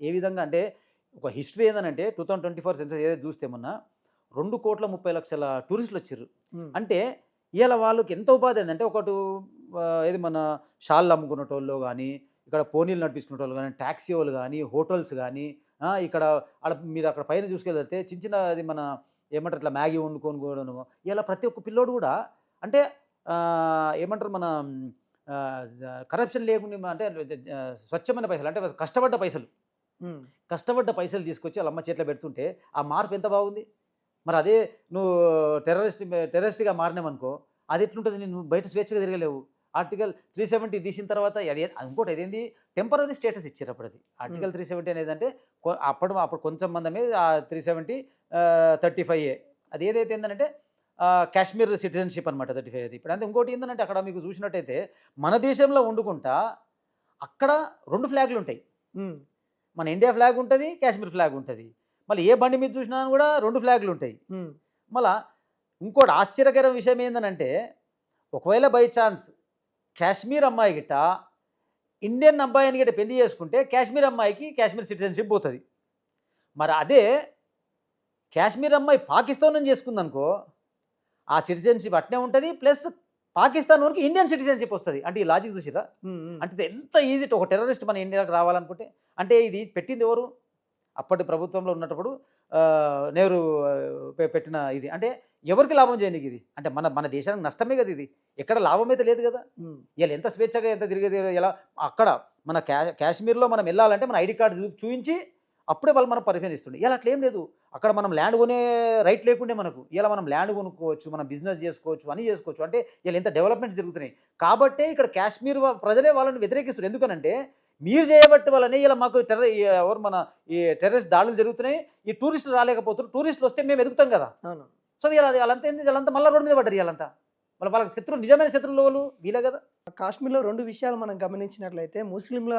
ఏ విధంగా అంటే, ఒక హిస్టరీ ఏంటంటే 2024 సెన్సస్ ఏదైతే చూస్తే మొన్న 2,30,00,000 టూరిస్టులు వచ్చారు.
ఉమ్,
అంటే ఇవాళ వాళ్ళకి ఎంత ఉపాధి ఏంటంటే, ఒకటి ఏది మన షాళ్ళు అమ్ముకునేటోళ్ళు కానీ, ఇక్కడ పోనీలు నడిపించుకునేటోళ్ళు కానీ, ట్యాక్సీ వాళ్ళు కానీ, హోటల్స్ కానీ, ఇక్కడ మీరు అక్కడ పైన చూసుకెళ్తే చిన్న చిన్న అది మన ఏమంటారు ఇట్లా మ్యాగీ వండుకొని కూడా ఇలా ప్రతి ఒక్క పిల్లోడు కూడా అంటే ఏమంటారు మన కరప్షన్ లేకుండా అంటే స్వచ్ఛమైన పైసలు అంటే కష్టపడ్డ పైసలు
ఉమ్,
కష్టపడ్డ పైసలు తీసుకొచ్చి వాళ్ళ అమ్మ చేతిలో పెడుతుంటే ఆ మార్పు ఎంత బాగుంది. మరి అదే నువ్వు టెర్రరిస్ట్గా మారినామనుకో, అది ఎట్లుంటుంది? నేను బయట స్వేచ్ఛగా తిరగలేవు. ఆర్టికల్ 370 తీసిన తర్వాత అది ఇంకోటి అదేంది టెంపరీ స్టేటస్ ఇచ్చారు. అప్పుడు అది ఆర్టికల్ 370 అనేది అంటే అప్పుడు కొంచెం మందమే 370 35A అది ఏదైతే ఏంటంటే కాశ్మీర్ సిటిజన్షిప్ అనమాట 35 అది. ఇప్పుడు అంటే ఇంకోటి ఏంటంటే, అక్కడ మీకు చూసినట్టయితే మన దేశంలో వండుకుంటా అక్కడ 2 ఫ్లాగ్లు ఉంటాయి.
ఉమ్,
మన ఇండియా ఫ్లాగ్ ఉంటుంది, కాశ్మీర్ ఫ్లాగ్ ఉంటుంది. మళ్ళీ ఏ బండి మీద చూసినా కూడా 2 ఫ్లాగ్లు ఉంటాయి.
ఉమ్,
మళ్ళా ఇంకోటి ఆశ్చర్యకర విషయం ఏంటంటే, ఒకవేళ బై ఛాన్స్ కాశ్మీర్ అమ్మాయి గిట్ట ఇండియన్ అబ్బాయిని గిట్ట పెళ్లి చేసుకుంటే కాశ్మీర్ అమ్మాయికి కాశ్మీర్ సిటిజన్షిప్ పోతుంది. మరి అదే కాశ్మీర్ అమ్మాయి పాకిస్తాన్ నుంచి చేసుకుందనుకో, ఆ సిటిజన్షిప్ అట్నే ఉంటుంది, ప్లస్ పాకిస్తాన్ వరకు ఇండియన్ సిటిజన్షిప్ వస్తుంది. అంటే ఈ లాజిక్ చూసిరా?
ఉమ్, ఉమ్,
అంటే ఇది ఎంత ఈజీ. ఒక టెర్రరిస్ట్ మన ఇండియాకి రావాలనుకుంటే, అంటే ఇది పెట్టింది ఎవరు? అప్పటి ప్రభుత్వంలో ఉన్నప్పుడు నెహ్రూ పెట్టిన ఇది. అంటే ఎవరికి లాభం చేయనికి ఇది? అంటే మన దేశానికి నష్టమే కదా ఇది. ఎక్కడ లాభం అయితే లేదు కదా.
ఉమ్,
ఇలా ఎంత స్వేచ్ఛగా ఎంత తిరిగేది ఎలా అక్కడ మన కాశ్మీర్లో మనం వెళ్ళాలంటే మన ఐడి కార్డు చూపించి అప్పుడే వాళ్ళు మనం పర్మిషన్ ఇస్తుండే. ఇలా అట్లా ఏం లేదు. అక్కడ మనం ల్యాండ్ కొనే రైట్ లేకుండే మనకు. ఇలా మనం ల్యాండ్ కొనుక్కోవచ్చు, మనం బిజినెస్ చేసుకోవచ్చు, అన్నీ చేసుకోవచ్చు. అంటే ఇలా ఎంత డెవలప్మెంట్స్ జరుగుతున్నాయి. కాబట్టే ఇక్కడ కాశ్మీర్ ప్రజలే వాళ్ళని వ్యతిరేకిస్తారు. ఎందుకనంటే మీరు చేయబట్టి వాళ్ళని ఇలా మాకు ఎవరు మన ఈ టెర్రరిస్ట్ దాడులు జరుగుతున్నాయి, ఈ టూరిస్టులు రాలేకపోతున్నారు, టూరిస్టులు వస్తే మేము ఎదుగుతాం కదా.
అవును.
సో వాళ్ళంతా ఏంది, వాళ్ళంతా మళ్ళీ రోడ్డు మీద పడ్డారు. వాళ్ళంతా వాళ్ళకి శత్రువు, నిజమైన శత్రువులు వాళ్ళు వీలే కదా.
కాశ్మీర్లో 2 విషయాలు మనం గమనించినట్లయితే ముస్లింల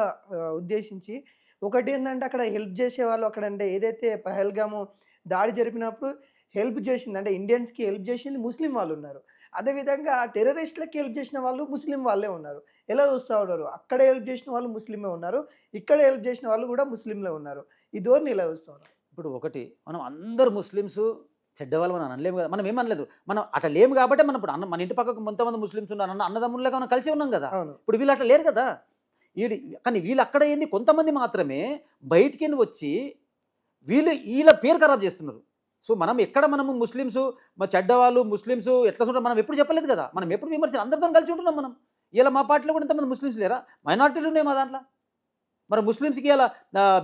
ఉద్దేశించి, ఒకటి ఏంటంటే అక్కడ హెల్ప్ చేసే వాళ్ళు, అక్కడ అంటే ఏదైతే పహల్గాము దాడి జరిపినప్పుడు హెల్ప్ చేసింది అంటే ఇండియన్స్కి హెల్ప్ చేసింది ముస్లిం వాళ్ళు ఉన్నారు. అదేవిధంగా టెర్రరిస్టులకి హెల్ప్ చేసిన వాళ్ళు ముస్లిం వాళ్ళే ఉన్నారు. ఎలా చూస్తూ ఉన్నారు? అక్కడ హెల్ప్ చేసిన వాళ్ళు ముస్లిమే ఉన్నారు, ఇక్కడ హెల్ప్ చేసిన వాళ్ళు కూడా ముస్లింలే ఉన్నారు. ఈ ధోరణి ఎలా చూస్తూ ఉన్నారు?
ఇప్పుడు ఒకటి, మనం అందరు ముస్లిమ్స్ చెడ్డవాళ్ళు మనం అనలేము కదా. మనం ఏమనలేదు, మనం అట్లా లేము కాబట్టి మనం ఇప్పుడు మన ఇంటి పక్కకు కొంతమంది ముస్లిమ్స్ ఉన్నారు, అన్నదమ్ముళ్ళగా మనం కలిసి ఉన్నాం కదా.
అవును.
ఇప్పుడు వీళ్ళు అట్లా లేరు కదా. కానీ వీళ్ళు అక్కడ ఏంది, కొంతమంది మాత్రమే బయటికి వచ్చి వీళ్ళ పేరు ఖరాబ్ చేస్తున్నారు. సో మనం ఎక్కడ మనము ముస్లిమ్స్ మా చెడ్డవాళ్ళు ముస్లిమ్స్ ఎట్లా ఉంటారు మనం ఎప్పుడు చెప్పలేదు కదా. మనం ఎప్పుడు విమర్శలు అందరితో కలిసి ఉంటున్నాం మనం. ఇలా మా పార్టీలో కూడా ఇంతమంది ముస్లిమ్స్ లేరా? మైనార్టీలు ఉన్నాయి మా దాంట్లో. మరి ముస్లిమ్స్కి ఇలా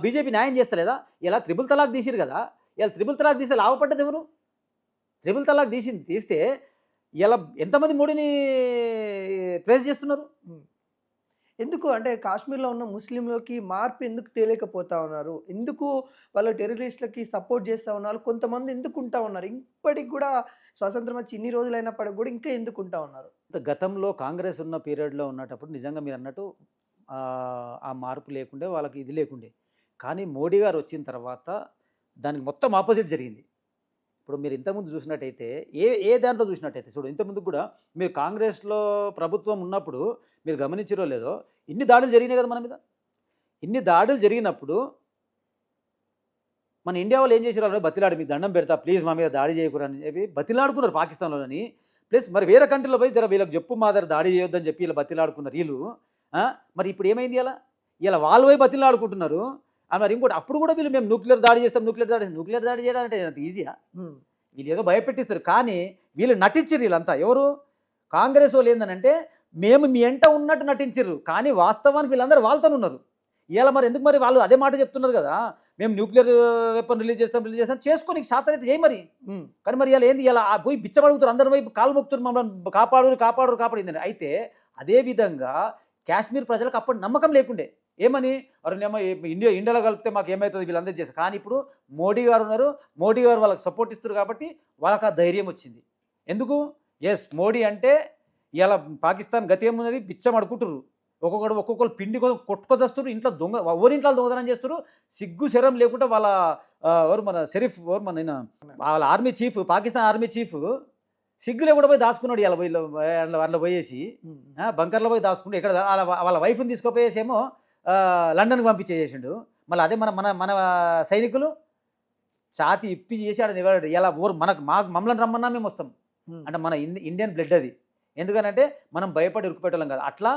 బీజేపీ న్యాయం చేస్తలేదా? ఇలా త్రిబుల్ తలాక్ తీసిరు కదా. ఇలా త్రిబుల్ తలాక్ తీస్తే లాభపడ్డది ఎవరు? త్రిబుల్ తలాక్ తీస్తే ఇలా ఎంతమంది మోడీని ప్రేస్ చేస్తున్నారు?
ఎందుకు అంటే కాశ్మీర్లో ఉన్న ముస్లింలకి మార్పు ఎందుకు తేలేకపోతా ఉన్నారు? ఎందుకు వాళ్ళు టెర్రరిస్టులకి సపోర్ట్ చేస్తూ ఉన్నారు? కొంతమంది ఎందుకు ఉంటా ఉన్నారు? ఇప్పటికి కూడా స్వాతంత్రం వచ్చి ఇన్ని రోజులైనప్పటికి కూడా ఇంకా ఎందుకు ఉంటా ఉన్నారు?
గతంలో కాంగ్రెస్ ఉన్న పీరియడ్లో ఉన్నప్పుడు నిజంగా మీరు అన్నట్టు ఆ మార్పు లేకుండే, వాళ్ళకి ఇది లేకుండే. కానీ మోడీ గారు వచ్చిన తర్వాత దానికి మొత్తం ఆపోజిట్ జరిగింది. ఇప్పుడు మీరు ఇంతకుముందు చూసినట్టయితే ఏ దాంట్లో చూసినట్టయితే చూడు, ఇంతకుముందు కూడా మీరు కాంగ్రెస్లో ప్రభుత్వం ఉన్నప్పుడు మీరు గమనించారో లేదో, ఇన్ని దాడులు జరిగినాయి కదా మన మీద. ఇన్ని దాడులు జరిగినప్పుడు మన ఇండియా వాళ్ళు ఏం చేసారు, బతిలాడు మీకు దండం పెడతా ప్లీజ్ మా మీద దాడి చేయకూడని చెప్పి బతిలాడుకున్నారు పాకిస్తాన్లోని. ప్లస్ మరి వేరే కంట్రీలో పోయి జర వీళ్ళకి చెప్పు మా దగ్గర దాడి చేయొద్దని చెప్పి ఇలా బతిలాడుకున్నారు వీళ్ళు. మరి ఇప్పుడు ఏమైంది ఇలా వాళ్ళు పోయి బతిలాడుకుంటున్నారు. మరి ఇంకోటి అప్పుడు కూడా వీళ్ళు మేము న్యూక్లియర్ దాడి చేస్తాం, న్యూక్లియర్ దాడి చేయడం అంటే అంత ఈజీయా? వీళ్ళు ఏదో భయపెట్టిస్తారు, కానీ వీళ్ళు నటించారు. వీళ్ళంతా ఎవరు, కాంగ్రెస్ వాళ్ళు ఏంటంటే మేము మీ ఎంట ఉన్నట్టు నటించారు, కానీ వాస్తవానికి వీళ్ళందరూ వాళ్ళతో ఉన్నారు. ఇలా మరి ఎందుకు మరి వాళ్ళు అదే మాట చెప్తున్నారు కదా, మేము న్యూక్లియర్ వెపన్ రిలీజ్ చేస్తాం చేసుకో, నీకు శాతం అయితే చేయి మరి. కానీ మరి ఇలా ఏంది, ఇలా పోయి బిచ్చమడుగుతారు, అందరి వైపు కాలు మొక్కుతారు, మమ్మల్ని కాపాడిందని. అయితే అదేవిధంగా కాశ్మీర్ ప్రజలకు అప్పటి నమ్మకం లేకుండే, ఏమని ఇండియాలో కలిపితే మాకు ఏమవుతుంది వీళ్ళందరూ చేస్తారు. కానీ ఇప్పుడు మోడీ గారు ఉన్నారు, మోడీ గారు వాళ్ళకి సపోర్ట్ ఇస్తారు కాబట్టి వాళ్ళకి ఆ ధైర్యం వచ్చింది. ఎందుకు, మోడీ అంటే ఇలా పాకిస్తాన్ గతి ఏమున్నది, బిచ్చం అడుకుంటారు, ఒక్కొక్కరు పిండి కొట్టుకొచ్చేస్తారు, ఇంట్లో ఇంట్లో దొంగతనం చేస్తారు, సిగ్గు శరం లేకుండా వాళ్ళ ఎవరు మన షరీఫ్ ఎవరు మన వాళ్ళ army chief, Pakistan army chief సిగ్గు లేకుండా పోయి దాచుకున్నాడు. ఇలా వాళ్ళ పోయేసి బంకర్లో పోయి దాచుకుంటూ ఇక్కడ వాళ్ళ వైఫ్ని తీసుకుపోయేసేమో లండన్కి పంపించేసిండు. మళ్ళీ అదే మన మన మన సైనికులు ఛాతి ఇప్పి చేసాడు నివాడు. ఇలా మమ్మల్ని రమ్మన్నా మేము వస్తాం అంటే మన ఇండియన్ బ్లడ్ అది. ఎందుకనంటే మనం భయపడి ఇరుక్కుపెట్టాం కదా. అట్లా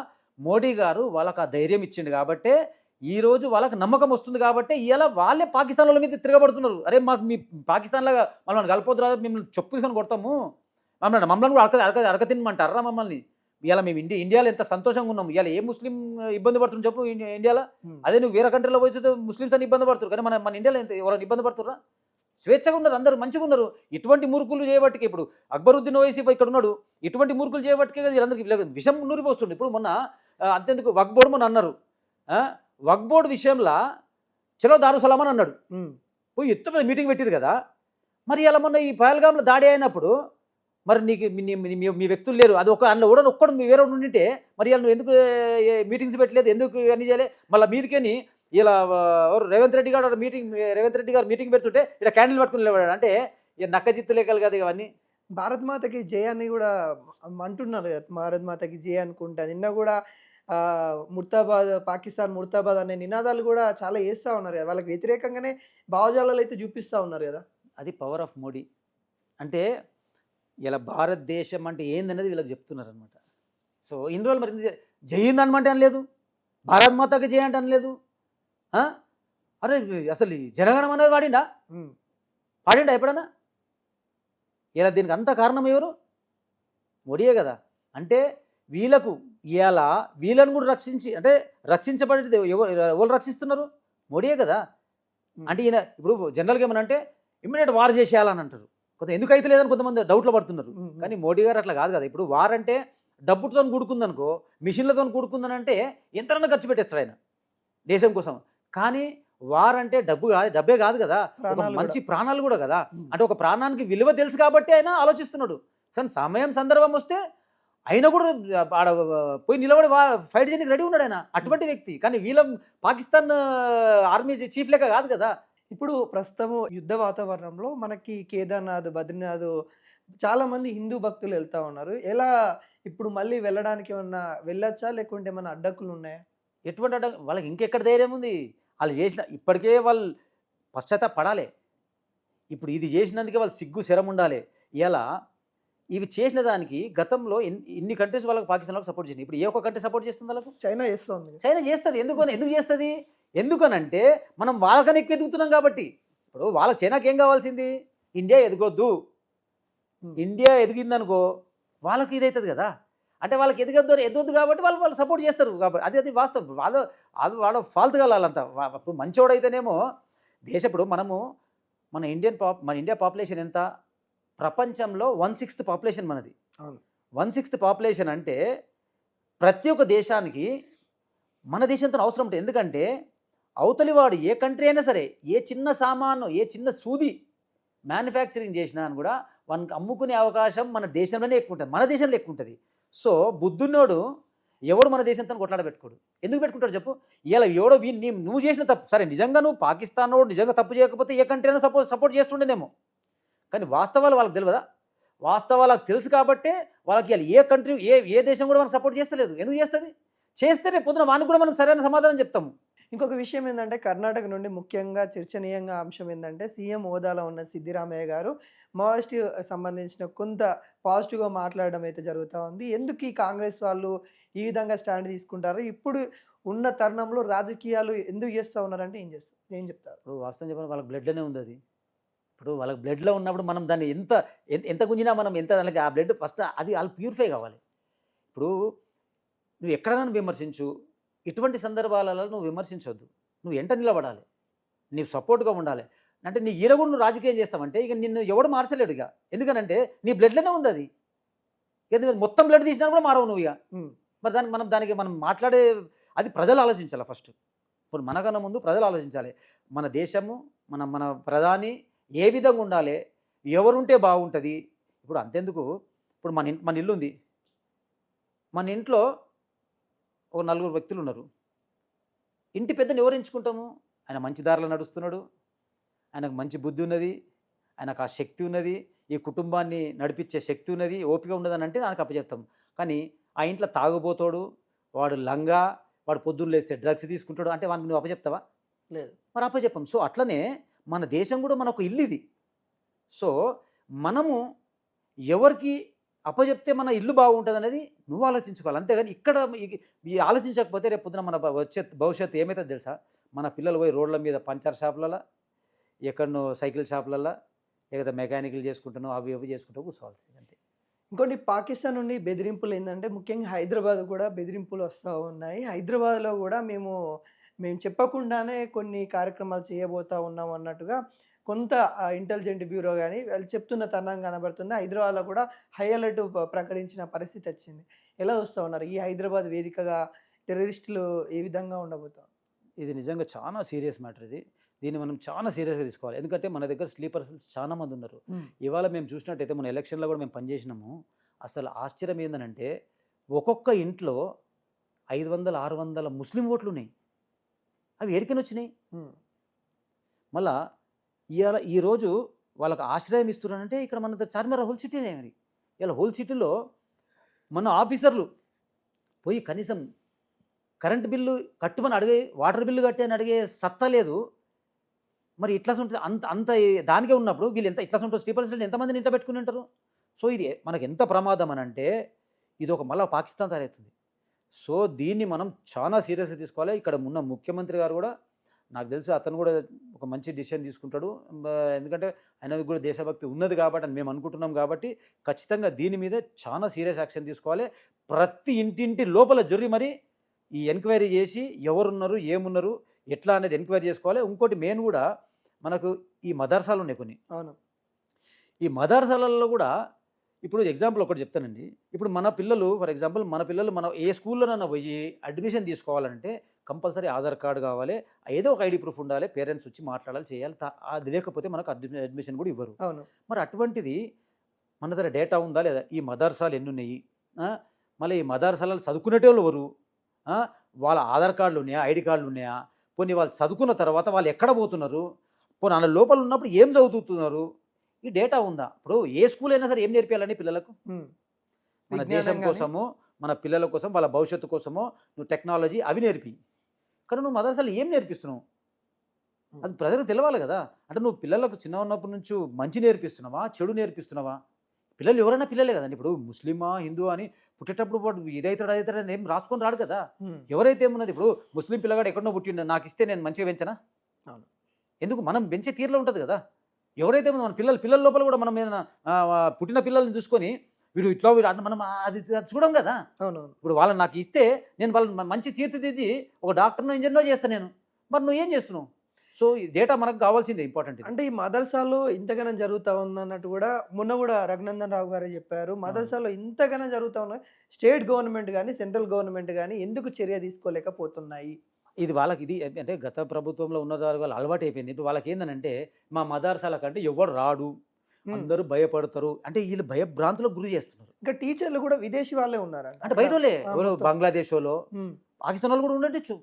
మోడీ గారు వాళ్ళకి ఆ ధైర్యం ఇచ్చిండు కాబట్టే ఈరోజు వాళ్ళకి నమ్మకం వస్తుంది. కాబట్టి ఇలా వాళ్ళే పాకిస్తాన్ వాళ్ళ మీద తిరగబడుతున్నారు. అరే మాకు మీ పాకిస్తాన్ లాగా మమ్మల్ని కలపొద్దు రాదు, మిమ్మల్ని చెప్పు తీసుకొని కొడతాము, మమ్మల్ని కూడా అడక తినమంటారా మమ్మల్ని. ఇలా మేము ఇండియాలో ఎంత సంతోషంగా ఉన్నాము. ఇలా ఏ ముస్లిం ఇబ్బంది పడుతుంది చెప్పు ఇండియాలో. అదే నువ్వు వేరే కంట్రీలో పోయి ముస్లిమ్స్ అని ఇబ్బంది పడుతున్నారు, కానీ మన ఇండియాలో ఎంత ఎవరైనా ఇబ్బంది పడుతుర్రా? స్వేచ్ఛగా ఉన్నారు, అందరూ మంచిగా ఉన్నారు. ఇటువంటి మూర్ఖులు చేయబట్టికి ఇప్పుడు అక్బరుద్దీన్ ఓవైసీ ఇక్కడ ఉన్నాడు, ఇటువంటి మూర్ఖులు చేయబట్టికే కదా వీళ్ళందరికీ విషం నూరిపోస్తుంది. ఇప్పుడు మొన్న అంతెందుకు వక్ఫ్ బోర్డు మొన్న అన్నారు, వక్ఫ్ బోర్డు విషయంలో చలో దారుసలాం అని అన్నాడు, పోయి ఎత్తున మీటింగ్ పెట్టారు కదా. మరి ఇలా మొన్న ఈ పహల్గామ్లో దాడి అయినప్పుడు మరి నీకు మీ వ్యక్తులు లేరు, అది అందులో కూడా ఒక్కడు వేరే ఉండింటే మరి ఇలా నువ్వు ఎందుకు మీటింగ్స్ పెట్టలేదు, ఎందుకు అన్నీ చేయలే? మళ్ళీ మీదికేని ఇలా రేవంత్ రెడ్డి గారు మీటింగ్ పెడుతుంటే ఇలా క్యాండిల్ పట్టుకుని లేవాడు అంటే నక్క జిత్తు లేకలు కదా ఇవన్నీ.
భారత్ మాతకి జయ అని కూడా అంటున్నారు కదా, భారత్ మాతకి జయ అనుకుంటా. నిన్న కూడా ముర్తాబాద్, పాకిస్తాన్ ముర్తాబాద్ అనే నినాదాలు కూడా చాలా వేస్తూ ఉన్నారు కదా, వాళ్ళకి వ్యతిరేకంగానే భావజాలాలు అయితే చూపిస్తూ ఉన్నారు కదా.
అది పవర్ ఆఫ్ మోడీ. అంటే ఇలా భారతదేశం అంటే ఏందనేది వీళ్ళకి చెప్తున్నారు అనమాట. సో ఇన్ని రోజులు మరి జయింది అనమాట అనలేదు, భారత్ మాతకి జయ అంటే అనలేదు. అరే అసలు జనగణం అనేది పాడిండా ఎప్పుడన్నా? ఇలా దీనికి అంత కారణం ఎవరు? మోడీయే కదా. అంటే వీళ్ళకు ఇలా వీళ్ళని కూడా రక్షించబడేది ఎవరు రక్షిస్తున్నారు? మోడీయే కదా. అంటే ఈయన ఇప్పుడు జనరల్గా ఏమనంటే ఇమ్మీడియట్ వార్ చేసేయాలని అంటారు, ఎందుకైతే లేదని కొంతమంది డౌట్లో పడుతున్నారు. కానీ మోడీ గారు అట్లా కాదు కదా. ఇప్పుడు వార్ అంటే డబ్బుతో కూడుకుందనుకో, మిషన్లతో కూడుకుందనంటే ఎంతనన్నా ఖర్చు పెట్టేస్తాడు ఆయన దేశం కోసం. కానీ వార్ అంటే డబ్బే కాదు కదా, ఒక మనిషి ప్రాణాలు కూడా కదా. అంటే ఒక ప్రాణానికి విలువ తెలుసు కాబట్టి ఆయన ఆలోచిస్తున్నాడు. సమయం సందర్భం వస్తే అయినా కూడా ఆడ పోయి నిలబడి ఫైట్ చేయడానికి రెడీ ఉన్నాడు ఆయన, అటువంటి వ్యక్తి. కానీ వీళ్ళ పాకిస్తాన్ ఆర్మీ చీఫ్ లెక్క కాదు కదా.
ఇప్పుడు ప్రస్తుతము యుద్ధ వాతావరణంలో మనకి కేదార్నాథ్, బద్రీనాథ్ చాలా మంది హిందూ భక్తులు వెళ్తా ఉన్నారు. ఎలా ఇప్పుడు మళ్ళీ వెళ్ళడానికి ఏమన్నా వెళ్ళొచ్చా, లేకుంటే ఏమన్నా అడ్డంకులు ఉన్నాయా?
ఎటువంటి వాళ్ళకి ఇంకెక్కడ ధైర్యం ఉంది? వాళ్ళు చేసిన ఇప్పటికే వాళ్ళు పశ్చాత్తాపడాలి. ఇప్పుడు ఇది చేసినందుకే వాళ్ళు సిగ్గు శరం ఉండాలి. ఇలా ఇవి చేసిన దానికి గతంలో ఇన్ని కంట్రీస్ వాళ్ళకి పాకిస్తాన్ వాళ్ళకి సపోర్ట్ చేసింది. ఇప్పుడు ఏ ఒక్క కంట్రీ సపోర్ట్ చేస్తుంది వాళ్ళకు?
చైనా చేస్తుంది.
చైనా చేస్తుంది. ఎందుకు చేస్తుంది? ఎందుకనంటే మనం వాళ్ళకన్నా ఎక్కువ ఎదుగుతున్నాం కాబట్టి. ఇప్పుడు వాళ్ళకి చైనాకి ఏం కావాల్సింది? ఇండియా ఎదగొద్దు. ఇండియా ఎదిగిందనుకో వాళ్ళకి ఇదవుతుంది కదా. అంటే వాళ్ళకి ఎదగొద్దు కాబట్టి వాళ్ళు సపోర్ట్ చేస్తారు కాబట్టి అది వాస్తవం. వాళ్ళ ఫాల్త్ గా వాళ్ళంతా. ఇప్పుడు మంచోడైతేనేమో ఇప్పుడు మన ఇండియా పాపులేషన్ ఎంత? ప్రపంచంలో 1/6 పాపులేషన్ మనది. 1/6 పాపులేషన్ అంటే ప్రతి ఒక్క దేశానికి మన దేశంతో అవసరం ఉంటుంది. ఎందుకంటే అవతలివాడు ఏ కంట్రీ అయినా సరే ఏ చిన్న సామాను, ఏ చిన్న సూది మ్యానుఫ్యాక్చరింగ్ చేసినా అని కూడా వానికి అమ్ముకునే అవకాశం మన దేశంలోనే ఎక్కువ ఉంటుంది, మన దేశంలో ఎక్కువ ఉంటుంది. సో బుద్ధున్నోడు ఎవడు మన దేశంతో కొట్లాడబెట్టుకోడు. ఎందుకు పెట్టుకుంటాడు చెప్పు? ఇలా ఎవడో నువ్వు చేసిన తప్పు సరే, నిజంగా నువ్వు పాకిస్తాన్ నిజంగా తప్పు చేయకపోతే ఏ కంట్రీ అయినా సపోర్ట్ చేస్తుండేనేమో. కానీ వాస్తవాలు వాళ్ళకి తెలియదా? వాస్తవాలు వాళ్ళకి తెలుసు కాబట్టే వాళ్ళకి ఇలా ఏ కంట్రీ ఏ దేశం కూడా మనకు సపోర్ట్ చేస్తలేదు. ఎందుకు చేస్తుంది? చేస్తే రేపు పొద్దున వానికి కూడా మనం సరైన సమాధానం చెప్తాము.
ఇంకొక విషయం ఏంటంటే కర్ణాటక నుండి ముఖ్యంగా చర్చనీయంగా అంశం ఏంటంటే సీఎం హోదాలో ఉన్న సిద్దిరామయ్య గారు మావోయిస్ట్ సంబంధించిన కొంత పాజిటివ్గా మాట్లాడడం అయితే జరుగుతూ ఉంది. ఎందుకు ఈ కాంగ్రెస్ వాళ్ళు ఈ విధంగా స్టాండ్ తీసుకుంటారు? ఇప్పుడు ఉన్న తరుణంలో రాజకీయాలు ఎందుకు చేస్తూ ఉన్నారంటే ఏం చెప్తారు?
ఇప్పుడు వాస్తవం చెప్పిన వాళ్ళకి బ్లడ్లోనే ఉంది అది. ఇప్పుడు వాళ్ళకి బ్లడ్లో ఉన్నప్పుడు మనం దాన్ని ఎంత గుంజినా మనం ఎంత దానికి ఆ బ్లడ్ ఫస్ట్ అది వాళ్ళు ప్యూరిఫై కావాలి. ఇప్పుడు నువ్వు ఎక్కడైనా విమర్శించు, ఇటువంటి సందర్భాలలో నువ్వు విమర్శించవద్దు. నువ్వు ఎంట నిలబడాలి, నీవు సపోర్ట్గా ఉండాలి. అంటే నీ ఈడగుడు నువ్వు రాజకీయం చేస్తావంటే ఇక నిన్ను ఎవడు మార్చలేడు. ఇక ఎందుకనంటే నీ బ్లడ్లోనే ఉంది అది. ఎందుకంటే మొత్తం బ్లడ్ తీసినా కూడా మారవు నువ్వు. ఇక మరి దానికి మనం మాట్లాడే అది ప్రజలు ఆలోచించాలి ఫస్ట్. ఇప్పుడు మనకన్నా ముందు ప్రజలు ఆలోచించాలి. మన దేశము మన ప్రధాని ఏ విధంగా ఉండాలి, ఎవరుంటే బాగుంటుంది. ఇప్పుడు అంతెందుకు, ఇప్పుడు మన ఇల్లు ఉంది. మన ఇంట్లో ఒక 4 వ్యక్తులు ఉన్నారు. ఇంటి పెద్దని ఎవరు ఎంచుకుంటాము? ఆయన మంచి దారిలో నడుస్తున్నాడు, ఆయనకు మంచి బుద్ధి ఉన్నది, ఆయనకు ఆ శక్తి ఉన్నది, ఈ కుటుంబాన్ని నడిపించే శక్తి ఉన్నది, ఓపిక ఉండదని అంటే నాకు అప్పచెప్తాం. కానీ ఆ ఇంట్లో తాగుబోతాడు, వాడు లంగా, వాడు పొద్దున్న లేస్తే డ్రగ్స్ తీసుకుంటాడు అంటే వానికి నువ్వు అప్పచెప్తావా? లేదు. మరి అప్పచెప్పం. సో అట్లనే మన దేశం కూడా మనకు ఇల్లు ఇది. సో మనము ఎవరికి అప్పచెప్తే మన ఇల్లు బాగుంటుంది అనేది నువ్వు ఆలోచించుకోవాలి. అంతేగాని ఇక్కడ ఈ ఆలోచించకపోతే రేపు పొద్దున మన భవిష్యత్తు ఏమవుతుందో తెలుసా? మన పిల్లలు పోయి రోడ్ల మీద పంచర్ షాపులలో, ఎక్కడనో సైకిల్ షాపులలో, లేకపోతే మెకానికల్ చేసుకుంటానో అవి చేసుకుంటూ కూర్చోవాల్సింది అంతే.
ఇంకోటి పాకిస్తాన్ నుండి బెదిరింపులు ఏంటంటే ముఖ్యంగా హైదరాబాద్ కూడా బెదిరింపులు వస్తూ ఉన్నాయి. హైదరాబాద్లో కూడా మేము చెప్పకుండానే కొన్ని కార్యక్రమాలు చేయబోతూ ఉన్నాం అన్నట్టుగా కొంత ఇంటెలిజెంట్ బ్యూరో కానీ వాళ్ళు చెప్తున్న తరుణం కనబడుతుంది. హైదరాబాద్లో కూడా హై అలర్ట్ ప్రకటించిన పరిస్థితి వచ్చింది. ఎలా వస్తూ ఉన్నారు ఈ హైదరాబాద్ వేదికగా టెర్రరిస్టులు ఏ విధంగా ఉండబోతారు?
ఇది నిజంగా చాలా సీరియస్ మ్యాటర్. దీన్ని మనం చాలా సీరియస్గా తీసుకోవాలి. ఎందుకంటే మన దగ్గర స్లీపర్ సెల్స్ చాలా మంది ఉన్నారు. ఇవాళ మేము చూసినట్టయితే మన ఎలక్షన్లో కూడా మేము పనిచేసినాము. అసలు ఆశ్చర్యం ఏంటంటే ఒక్కొక్క ఇంట్లో 500, 600 ముస్లిం ఓట్లు ఉన్నాయి. అవి ఏడికని వచ్చినాయి? మళ్ళా ఈరోజు వాళ్ళకి ఆశ్రయం ఇస్తున్నారంటే ఇక్కడ మన చార్మినార్ హోల్ సిటీనే. మరి ఇలా హోల్ సిటీలో మన ఆఫీసర్లు పోయి కనీసం కరెంటు బిల్లు కట్టుమని అడిగే, వాటర్ బిల్లు కట్టి అని అడిగే సత్తా లేదు. మరి ఇట్లా ఉంటుంది అంత దానికే ఉన్నప్పుడు వీళ్ళు ఇట్లా ఉంటుంది స్లీపర్ సెల్ ఎంతమందిని ఇంట పెట్టుకుని ఉంటారు? సో ఇది మనకు ఎంత ప్రమాదం అని అంటే ఇది ఒక మళ్ళీ పాకిస్తాన్ తయారవుతుంది. సో దీన్ని మనం చాలా సీరియస్గా తీసుకోవాలి. ఇక్కడ ఉన్న ముఖ్యమంత్రి గారు కూడా నాకు తెలిసి అతను కూడా ఒక మంచి డిసిషన్ తీసుకుంటాడు. ఎందుకంటే ఆయనకు కూడా దేశభక్తి ఉన్నది కాబట్టి అని మేము అనుకుంటున్నాం. కాబట్టి ఖచ్చితంగా దీని మీద చాలా సీరియస్ యాక్షన్ తీసుకోవాలి. ప్రతి ఇంటింటి లోపల జొర్రి మరి ఈ ఎంక్వైరీ చేసి ఎవరున్నారు, ఏమున్నారు, ఎట్లా అనేది ఎంక్వైరీ చేసుకోవాలి. ఇంకోటి మెయిన్ కూడా మనకు ఈ మదర్సాలు ఉన్నాయి కొన్ని.
అవును.
ఈ మదర్సాలలో కూడా ఇప్పుడు ఎగ్జాంపుల్ ఒకటి చెప్తానండి. ఇప్పుడు మన పిల్లలు ఫర్ ఎగ్జాంపుల్ మనం ఏ స్కూల్లోనైనా పోయి అడ్మిషన్ తీసుకోవాలంటే కంపల్సరీ ఆధార్ కార్డు కావాలి, ఏదో ఒక ఐడి ప్రూఫ్ ఉండాలి, పేరెంట్స్ వచ్చి మాట్లాడాలి, చేయాలి. అది లేకపోతే మనకు అడ్మిషన్ కూడా ఇవ్వరు.
అవును.
మరి అటువంటిది మన దగ్గర డేటా ఉందా లేదా? ఈ మదర్సాలు ఎన్ని ఉన్నాయి, మళ్ళీ ఈ మదర్సాలలో చదువుకునేటోళ్ళు ఎవరు, వాళ్ళ ఆధార్ కార్డులు ఉన్నాయా, ఐడి కార్డులు ఉన్నాయా, పోనీ వాళ్ళు చదువుకున్న తర్వాత వాళ్ళు ఎక్కడ పోతున్నారు, పోనీ వాళ్ళ లోపల ఉన్నప్పుడు ఏం చదువుతున్నారు, ఈ డేటా ఉందా? ఇప్పుడు ఏ స్కూల్ అయినా సరే ఏం నేర్పించాలని పిల్లలకు? మన దేశం కోసము, మన పిల్లల కోసం, వాళ్ళ భవిష్యత్తు కోసమో నువ్వు టెక్నాలజీ అవి నేర్పి. కానీ నువ్వు మదర్సాలు ఏం నేర్పిస్తున్నావు? అది ప్రజలకు తెలవాలి కదా. అంటే నువ్వు పిల్లలకు చిన్న ఉన్నప్పటి నుంచి మంచి నేర్పిస్తున్నావా, చెడు నేర్పిస్తున్నావా? పిల్లలు ఎవరైనా పిల్లలే కదండి. ఇప్పుడు ముస్లిమా, హిందూ అని పుట్టేటప్పుడు వాడు ఇదైతాడని ఏం రాసుకొని రాడు కదా. ఎవరైతే ఏమున్నది, ఇప్పుడు ముస్లిం పిల్లగాడు ఎక్కడో పుట్టిండు, నాకు ఇస్తే నేను మంచిగా పెంచనా? ఎందుకు? మనం పెంచే తీరులో ఉంటుంది కదా. ఎవరైతే మన పిల్లల లోపల కూడా మనం ఏదైనా పుట్టిన పిల్లల్ని చూసుకొని వీడు ఇట్లా మనం అది చూడం కదా.
అవునవును.
ఇప్పుడు వాళ్ళని నాకు ఇస్తే నేను వాళ్ళని మంచి తీర్చిదిద్ది ఒక డాక్టర్నో ఇంజనీర్నో చేస్తాను నేను. మరి నువ్వు ఏం చేస్తున్నావు? సో ఈ డేటా మనకు కావాల్సిందే, ఇంపార్టెంట్.
అంటే ఈ మదర్సాలో ఇంతగానో జరుగుతూ ఉందన్నట్టు కూడా మొన్న కూడా రఘునందన్ రావు గారే చెప్పారు. మదర్సాలో ఇంతగానో జరుగుతూ ఉన్నాయి, స్టేట్ గవర్నమెంట్ కానీ సెంట్రల్ గవర్నమెంట్ కానీ ఎందుకు చర్య తీసుకోలేకపోతున్నాయి?
ఇది వాళ్ళకి ఇది అంటే గత ప్రభుత్వంలో ఉన్న వాళ్ళు అలవాటు అయిపోయింది. ఇప్పుడు వాళ్ళకి ఏంటంటే మా మదర్సాల కంటే ఎవరు రాడు, అందరూ భయపడతారు అంటే వీళ్ళు భయభ్రాంతులకు గురి చేస్తున్నారు.
ఇంకా టీచర్లు కూడా విదేశీ వాళ్ళే ఉన్నారు
అంటే బయట వాళ్ళే, ఎవరు బంగ్లాదేశ్ వాళ్ళు, పాకిస్తాన్ వాళ్ళు కూడా ఉండొచ్చు,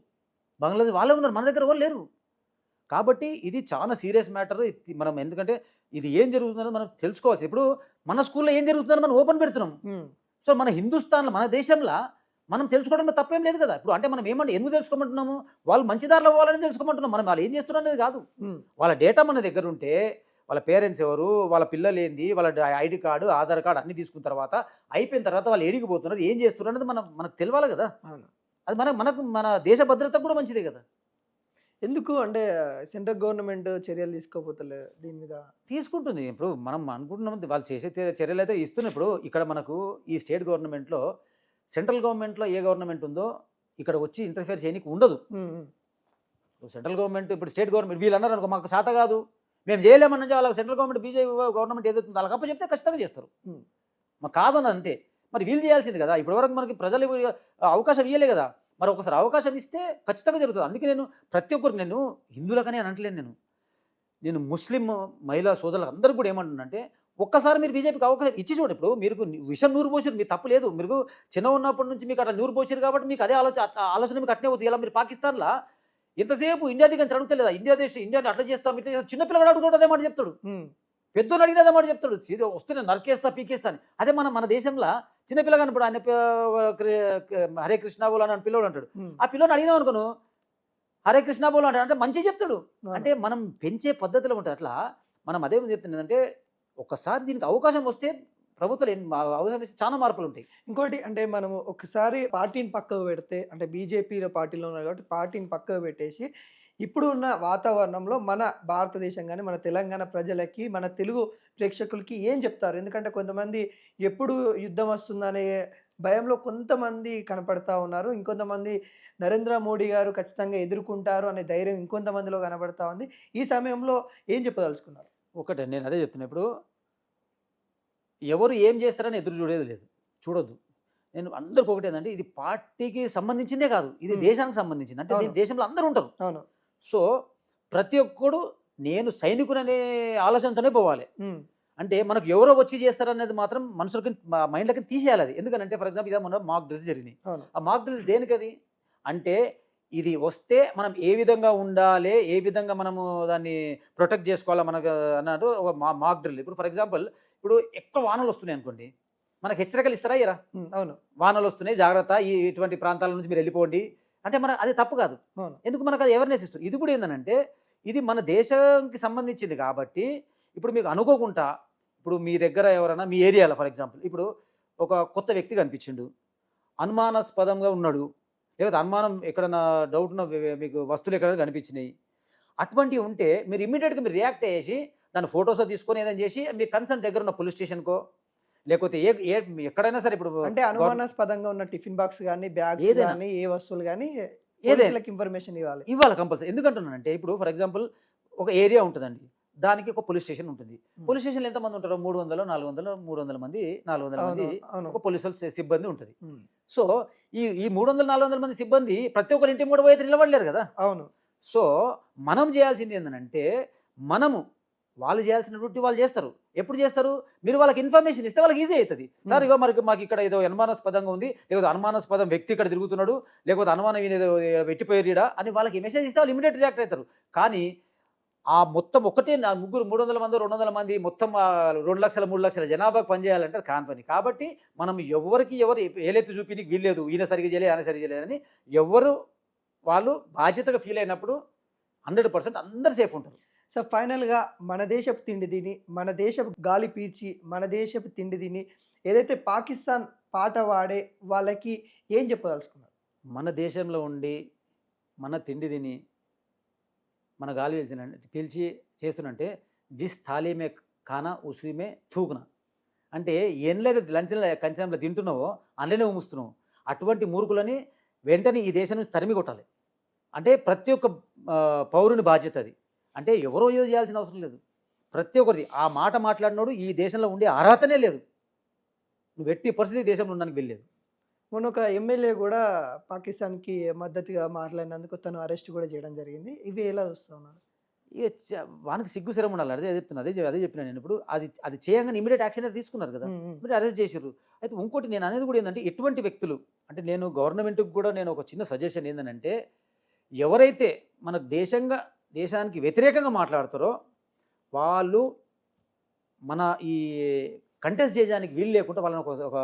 బంగ్లాదేశ్ వాళ్ళే ఉన్నారు, మన దగ్గర వాళ్ళు లేరు. కాబట్టి ఇది చాలా సీరియస్ మ్యాటర్ మనం. ఎందుకంటే ఇది ఏం జరుగుతుందో మనం తెలుసుకోవాలి. ఇప్పుడు మన స్కూల్లో ఏం జరుగుతుందో మనం ఓపెన్ పెడుతున్నాం. సో మన హిందుస్థాన్లో మన దేశంలో మనం తెలుసుకోవడంలో తప్పేం లేదు కదా. ఇప్పుడు అంటే మనం ఏమంటే ఎందుకు తెలుసుకోమంటున్నాము, వాళ్ళు మంచి దారిలో పోవాలని తెలుసుకోమంటున్నాం. మనం వాళ్ళు ఏం చేస్తున్నారు అనేది కాదు. వాళ్ళ డేటా మన దగ్గర ఉంటే వాళ్ళ పేరెంట్స్ ఎవరు, వాళ్ళ పిల్లలు ఏంది, వాళ్ళ ఐడి కార్డు, ఆధార్ కార్డు అన్ని తీసుకున్న తర్వాత అయిపోయిన తర్వాత వాళ్ళు ఏడికి పోతున్నారు, ఏం చేస్తున్నారు అనేది మనకు తెలియాలి కదా. అది మనకు మన దేశ భద్రతకు కూడా మంచిదే కదా.
ఎందుకు అంటే సెంట్రల్ గవర్నమెంట్ చర్యలు తీసుకోపోతలే దీని మీద?
తీసుకుంటుంది. ఇప్పుడు మనం అనుకుంటున్నాం వాళ్ళు చేసే చర్యలు అయితే ఇస్తున్నాయి. ఇప్పుడు ఇక్కడ మనకు ఈ స్టేట్ గవర్నమెంట్లో, సెంట్రల్ గవర్నమెంట్లో ఏ గవర్నమెంట్ ఉందో ఇక్కడ వచ్చి ఇంటర్ఫియర్ చేయడానికి ఉండదు. సెంట్రల్ గవర్నమెంట్ ఇప్పుడు స్టేట్ గవర్నమెంట్ వీళ్ళు అన్నారు అనుకో, మాకు శాత కాదు, మేము చేయలేమని వాళ్ళ సెంట్రల్ గవర్నమెంట్ బీజేపీ గవర్నమెంట్ ఏదైతుందో వాళ్ళకి అప్ప చెప్తే ఖచ్చితంగా చేస్తారు. మాకు కాదని అంతే. మరి వీళ్ళు చేయాల్సింది కదా. ఇప్పటివరకు మనకి ప్రజలు అవకాశం ఇవ్వలే కదా. మరి ఒకసారి అవకాశం ఇస్తే ఖచ్చితంగా జరుగుతుంది. అందుకే నేను ప్రతి ఒక్కరికి, నేను హిందువులకనే అని అంటలేను, నేను ముస్లిం మహిళా సోదరులకు అందరికీ కూడా ఏమంటున్నానంటే, ఒక్కసారి మీరు బీజేపీకి అవకాశం ఇచ్చి చూడండి. ఇప్పుడు మీరు విషయం నూరు పోసారు, మీరు తప్పు లేదు. మీరు చిన్న ఉన్నప్పటి నుంచి మీకు అట్లా నూరు పోసారు కాబట్టి మీకు అదే ఆలోచన మీకు అట్నే అవుతుంది. ఇలా మీరు పాకిస్తాన్లో ఎంతసేపు ఇండియా దిగని అడుగుతలేదా, ఇండియాని అట్లా చేస్తాం ఇట్లా చేస్తాం. చిన్నపిల్లగాడు అడుగుతాడు అదే మాట చెప్తాడు, పెద్దోళ్ళు అడిగిన అదే మాట చెప్తాడు. ఇది వస్తే నేను నరికేస్తా పీకేస్తా అని. అదే మన దేశంలో చిన్నపిల్లగాని ఇప్పుడు ఆయన హరే కృష్ణ బోలు అని పిల్లోడు అంటాడు. ఆ పిల్లోని అడిగినాం అనుకోను, హరే కృష్ణ బోలు అంటాడు, అంటే మంచి చెప్తాడు. అంటే మనం పెంచే పద్ధతిలో ఉంటుంది. అట్లా మనం అదే చెప్తుంది అంటే ఒక్కసారి దీనికి అవకాశం వస్తే ప్రభుత్వాలు అవసరం ఇస్తే చాలా మార్పులు ఉంటాయి.
ఇంకోటి అంటే మనము ఒకసారి పార్టీని పక్కకు పెడితే, అంటే బీజేపీలో పార్టీలో ఉన్నారు కాబట్టి పార్టీని పక్కకు పెట్టేసి ఇప్పుడు ఉన్న వాతావరణంలో మన భారతదేశం కానీ మన తెలంగాణ ప్రజలకి, మన తెలుగు ప్రేక్షకులకి ఏం చెప్తారు? ఎందుకంటే కొంతమంది ఎప్పుడు యుద్ధం వస్తుందనే భయంలో కొంతమంది కనపడతా ఉన్నారు. ఇంకొంతమంది నరేంద్ర మోడీ గారు ఖచ్చితంగా ఎదుర్కొంటారు అనే ధైర్యం ఇంకొంతమందిలో కనబడతా ఉంది. ఈ సమయంలో ఏం చెప్పదలుచుకున్నారు?
ఒకటే నేను అదే చెప్తున్నా. ఇప్పుడు ఎవరు ఏం చేస్తారని ఎదురు చూడేది లేదు, చూడొద్దు. నేను అందరికి ఒకటి ఏంటంటే, ఇది పార్టీకి సంబంధించిందే కాదు, ఇది దేశానికి సంబంధించింది. అంటే దేశంలో అందరూ ఉంటారు.
అవును.
సో ప్రతి ఒక్కడు నేను సైనికుడనే ఆలోచనతోనే పోవాలి. అంటే మనకు ఎవరో వచ్చి చేస్తారనేది మాత్రం మనుషులకి మైండ్లకి తీసేయాలి. అది ఎందుకంటే ఫర్ ఎగ్జాంపుల్ ఇదే మన మాక్ డ్రిల్స్ జరిగినాయి. ఆ మాక్ డ్రిల్స్ దేనికి? అది అంటే ఇది వస్తే మనం ఏ విధంగా ఉండాలి, ఏ విధంగా మనము దాన్ని ప్రొటెక్ట్ చేసుకోవాలా మనకు అన్నట్టు ఒక మాక్ డ్రిల్. ఇప్పుడు ఫర్ ఎగ్జాంపుల్ ఇప్పుడు ఎక్కువ వానలు వస్తున్నాయి అనుకోండి, మనకు హెచ్చరికలు ఇస్తారా ఇరా?
అవును,
వానలు వస్తున్నాయి జాగ్రత్త, ఇటువంటి ప్రాంతాల నుంచి మీరు వెళ్ళిపోండి అంటే అది తప్పు కాదు. ఎందుకు మనకు అది అవేర్నెస్ ఇస్తుంది. ఇది కూడా ఏంటంటే ఇది మన దేశానికి సంబంధించింది కాబట్టి ఇప్పుడు మీకు అనుకోకుండా ఇప్పుడు మీ దగ్గర ఎవరైనా మీ ఏరియాలో ఫర్ ఎగ్జాంపుల్ ఇప్పుడు ఒక కొత్త వ్యక్తి కనిపించిండు, అనుమానాస్పదంగా ఉన్నాడు, లేకపోతే అనుమానం ఎక్కడన్నా డౌట్ ఉన్న మీకు వస్తువులు ఎక్కడైనా కనిపించినాయి, అటువంటివి ఉంటే మీరు ఇమ్మీడియట్గా మీరు రియాక్ట్ అయ్యేసి దాని ఫొటోస్ తీసుకొని ఏదైనా చేసి మీ కన్సర్న్ దగ్గర ఉన్న పోలీస్ స్టేషన్కో లేకపోతే ఎక్కడైనా సరే ఇప్పుడు
అంటే అనుమానాస్పదంగా ఉన్న టిఫిన్ బాక్స్ కానీ బ్యాగ్స్ కానీ ఏ వస్తువులు కానీ ఏదైనా ఇన్ఫర్మేషన్ ఇవ్వాలి
కంపల్సరీ. ఎందుకంటున్నానంటే ఇప్పుడు ఫర్ ఎగ్జాంపుల్ ఒక ఏరియా ఉంటుందండి, దానికి ఒక పోలీస్ స్టేషన్ ఉంటుంది. పోలీస్ స్టేషన్లో ఎంతమంది ఉంటారో 300 400 మంది 400 మంది ఒక పోలీసు సిబ్బంది ఉంటుంది. సో ఈ 300 400 మంది సిబ్బంది ప్రతి ఒక్కరి ఇంటి కూడా పోయి నిలబడలేరు కదా.
అవును.
సో మనం చేయాల్సింది ఏంటంటే మనము వాళ్ళు చేయాల్సిన డ్యూటీ వాళ్ళు చేస్తారు. ఎప్పుడు చేస్తారు? మీరు వాళ్ళకి ఇన్ఫర్మేషన్ ఇస్తే వాళ్ళకి ఈజీ అవుతుంది. సార్ ఇగో మాకు ఇక్కడ ఏదో అనుమానాస్పదంగా ఉంది, లేకపోతే అనుమానాస్పదం వ్యక్తి ఇక్కడ తిరుగుతున్నాడు, లేకపోతే అనుమానం ఏదో వెట్టిపోయాడా అని వాళ్ళకి మెసేజ్ ఇస్తే వాళ్ళు ఇమీడియట్ రియాక్ట్ అవుతారు. కానీ ఆ మొత్తం ఒకటే 300 మంది 200 మంది మొత్తం 2 లక్షల 3 లక్షల జనాభాకు పనిచేయాలంటే కాని పని. కాబట్టి మనం ఎవరు ఏలెత్తి చూపినికి వీల్లేదు, ఈయన సరిగ్గా చేయలేదు ఆయన సరిగ్గా చేయలేదని ఎవరు వాళ్ళు బాధ్యతగా ఫీల్ అయినప్పుడు 100% అందరు సేఫ్ ఉంటారు.
సో ఫైనల్గా మన దేశపు తిండి తిని, మన దేశపు గాలి పీల్చి, మన దేశపు తిండి తిని ఏదైతే పాకిస్తాన్ పాట వాడే వాళ్ళకి ఏం చెప్పదలుచుకున్నారు?
మన దేశంలో ఉండి మన తిండి తిని మన గాలి పీల్చి చేస్తున్నంటే జిస్ థాలీ మే ఖానా ఉసి మే థూకునా, అంటే ఏం లంచంలో కంచంలో తింటున్నావో అందులోనే ఉమ్ముస్తున్నావు. అటువంటి మూర్ఖులని వెంటనే ఈ దేశం నుంచి తరిమి కొట్టాలి. అంటే ప్రతి ఒక్క పౌరుని బాధ్యత అది. అంటే ఎవరో ఏదో చేయాల్సిన అవసరం లేదు. ప్రతి ఒక్కరిది ఆ మాట మాట్లాడినోడు ఈ దేశంలో ఉండే అర్హతనే లేదు. నువ్వు ఎట్టి పరిస్థితి దేశంలో ఉండడానికి వెళ్ళలేదు.
మొన్న ఒక ఎమ్మెల్యే కూడా పాకిస్తాన్కి మద్దతుగా మాట్లాడినందుకు తను అరెస్ట్ కూడా చేయడం జరిగింది. ఇవి ఎలా చూస్తా ఉన్నారు?
ఇక వానికి సిగ్గు శరం ఉండాలి. అదే చెప్తున్నా, అదే చెప్పినా నేను. ఇప్పుడు అది చేయగానే ఇమీడియట్ యాక్షన్ అయితే తీసుకున్నారు కదా, మీరు అరెస్ట్ చేసారు. అయితే ఇంకోటి నేను అనేది కూడా ఏంటంటే ఎటువంటి వ్యక్తులు అంటే నేను గవర్నమెంట్కి కూడా నేను ఒక చిన్న సజెషన్ ఏంటంటే ఎవరైతే మన దేశానికి వ్యతిరేకంగా మాట్లాడతారో వాళ్ళు మన ఈ కంటెస్ట్ చేయడానికి వీలు లేకుండా వాళ్ళని ఒక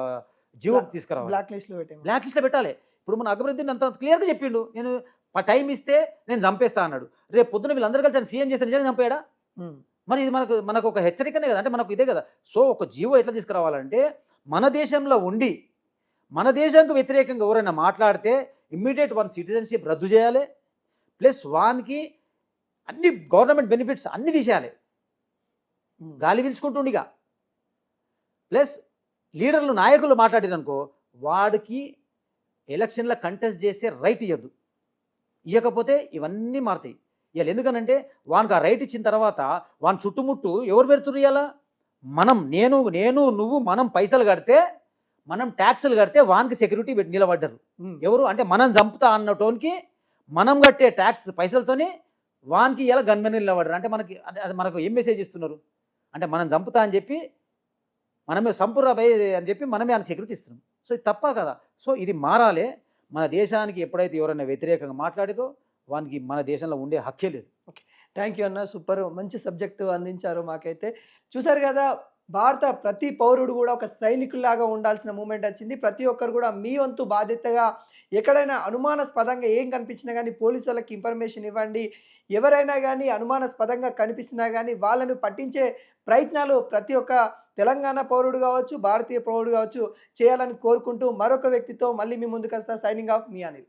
జీవో తీసుకురావాలి,
బ్లాక్ లిస్ట్లో పెట్టాము.
బ్లాక్ లిస్ట్లో పెట్టాలి. ఇప్పుడు మన అక్బరుద్దీన్ అంత క్లియర్గా చెప్పిండు, నేను టైం ఇస్తే నేను చంపేస్తా అన్నాడు. రేపు పొద్దున వీళ్ళందరూ కలిసి సీఎం చేస్తే నిజంగా చంపాడా? మరి ఇది మనకు ఒక హెచ్చరికనే కదా, అంటే మనకు ఇదే కదా. సో ఒక జీవో ఎట్లా తీసుకురావాలంటే మన దేశంలో ఉండి మన దేశానికి వ్యతిరేకంగా ఎవరైనా మాట్లాడితే ఇమ్మీడియట్ వన్ సిటిజన్షిప్ రద్దు చేయాలి, ప్లస్ వానికి అన్ని గవర్నమెంట్ బెనిఫిట్స్ అన్నీ తీసేయాలి, గాలి పీల్చుకుంటుండిగా. ప్లస్ లీడర్లు నాయకులు మాట్లాడిరనుకో వాడికి ఎలక్షన్లో కంటెస్ట్ చేసే రైట్ ఇవ్వద్దు, ఇవ్వకపోతే ఇవన్నీ మారుతాయి. ఇవాళ ఎందుకనంటే వానికి ఆ రైట్ ఇచ్చిన తర్వాత వాని చుట్టుముట్టు ఎవరు పెడుతున్నారు? ఇవాళ మనం నేను నువ్వు మనం పైసలు కడితే, మనం ట్యాక్సులు కడితే వానికి సెక్యూరిటీ నిలబడ్డారు. ఎవరు అంటే మనం చంపుతా అన్నటోనికి మనం కట్టే ట్యాక్స్ పైసలతోనే వానికి ఇలా గన్మెన్ నిలబడ్డారు. అంటే అది మనకు ఏం మెసేజ్ ఇస్తున్నారు అంటే మనం చంపుతా అని చెప్పి మనమే సంపురా భయ్ అని చెప్పి మనమే ఆయన సెక్యూరిటీ ఇస్తున్నాం. సో ఇది తప్ప కదా. సో ఇది మారాలి. మన దేశానికి ఎప్పుడైతే ఎవరైనా వ్యతిరేకంగా మాట్లాడారో వానికి మన దేశంలో ఉండే హక్కే లేదు.
ఓకే, థ్యాంక్ యూ అన్న, సూపర్, మంచి సబ్జెక్టు అందించారు మాకైతే. చూసారు కదా, భారత ప్రతి పౌరుడు కూడా ఒక సైనికుల్లాగా ఉండాల్సిన మూమెంట్ వచ్చింది. ప్రతి ఒక్కరు కూడా మీ వంతు బాధ్యతగా ఎక్కడైనా అనుమానాస్పదంగా ఏం కనిపించినా కానీ పోలీసు వాళ్ళకి ఇన్ఫర్మేషన్ ఇవ్వండి. ఎవరైనా కానీ అనుమానాస్పదంగా కనిపిస్తున్నా కానీ వాళ్ళను పట్టించే ప్రయత్నాలు ప్రతి ఒక్క తెలంగాణ పౌరుడు కావచ్చు, భారతీయ పౌరుడు కావచ్చు చేయాలని కోరుకుంటూ మరొక వ్యక్తితో మళ్ళీ మీ ముందుకు వస్తా. సైనింగ్ ఆఫ్, మీ అనిల్.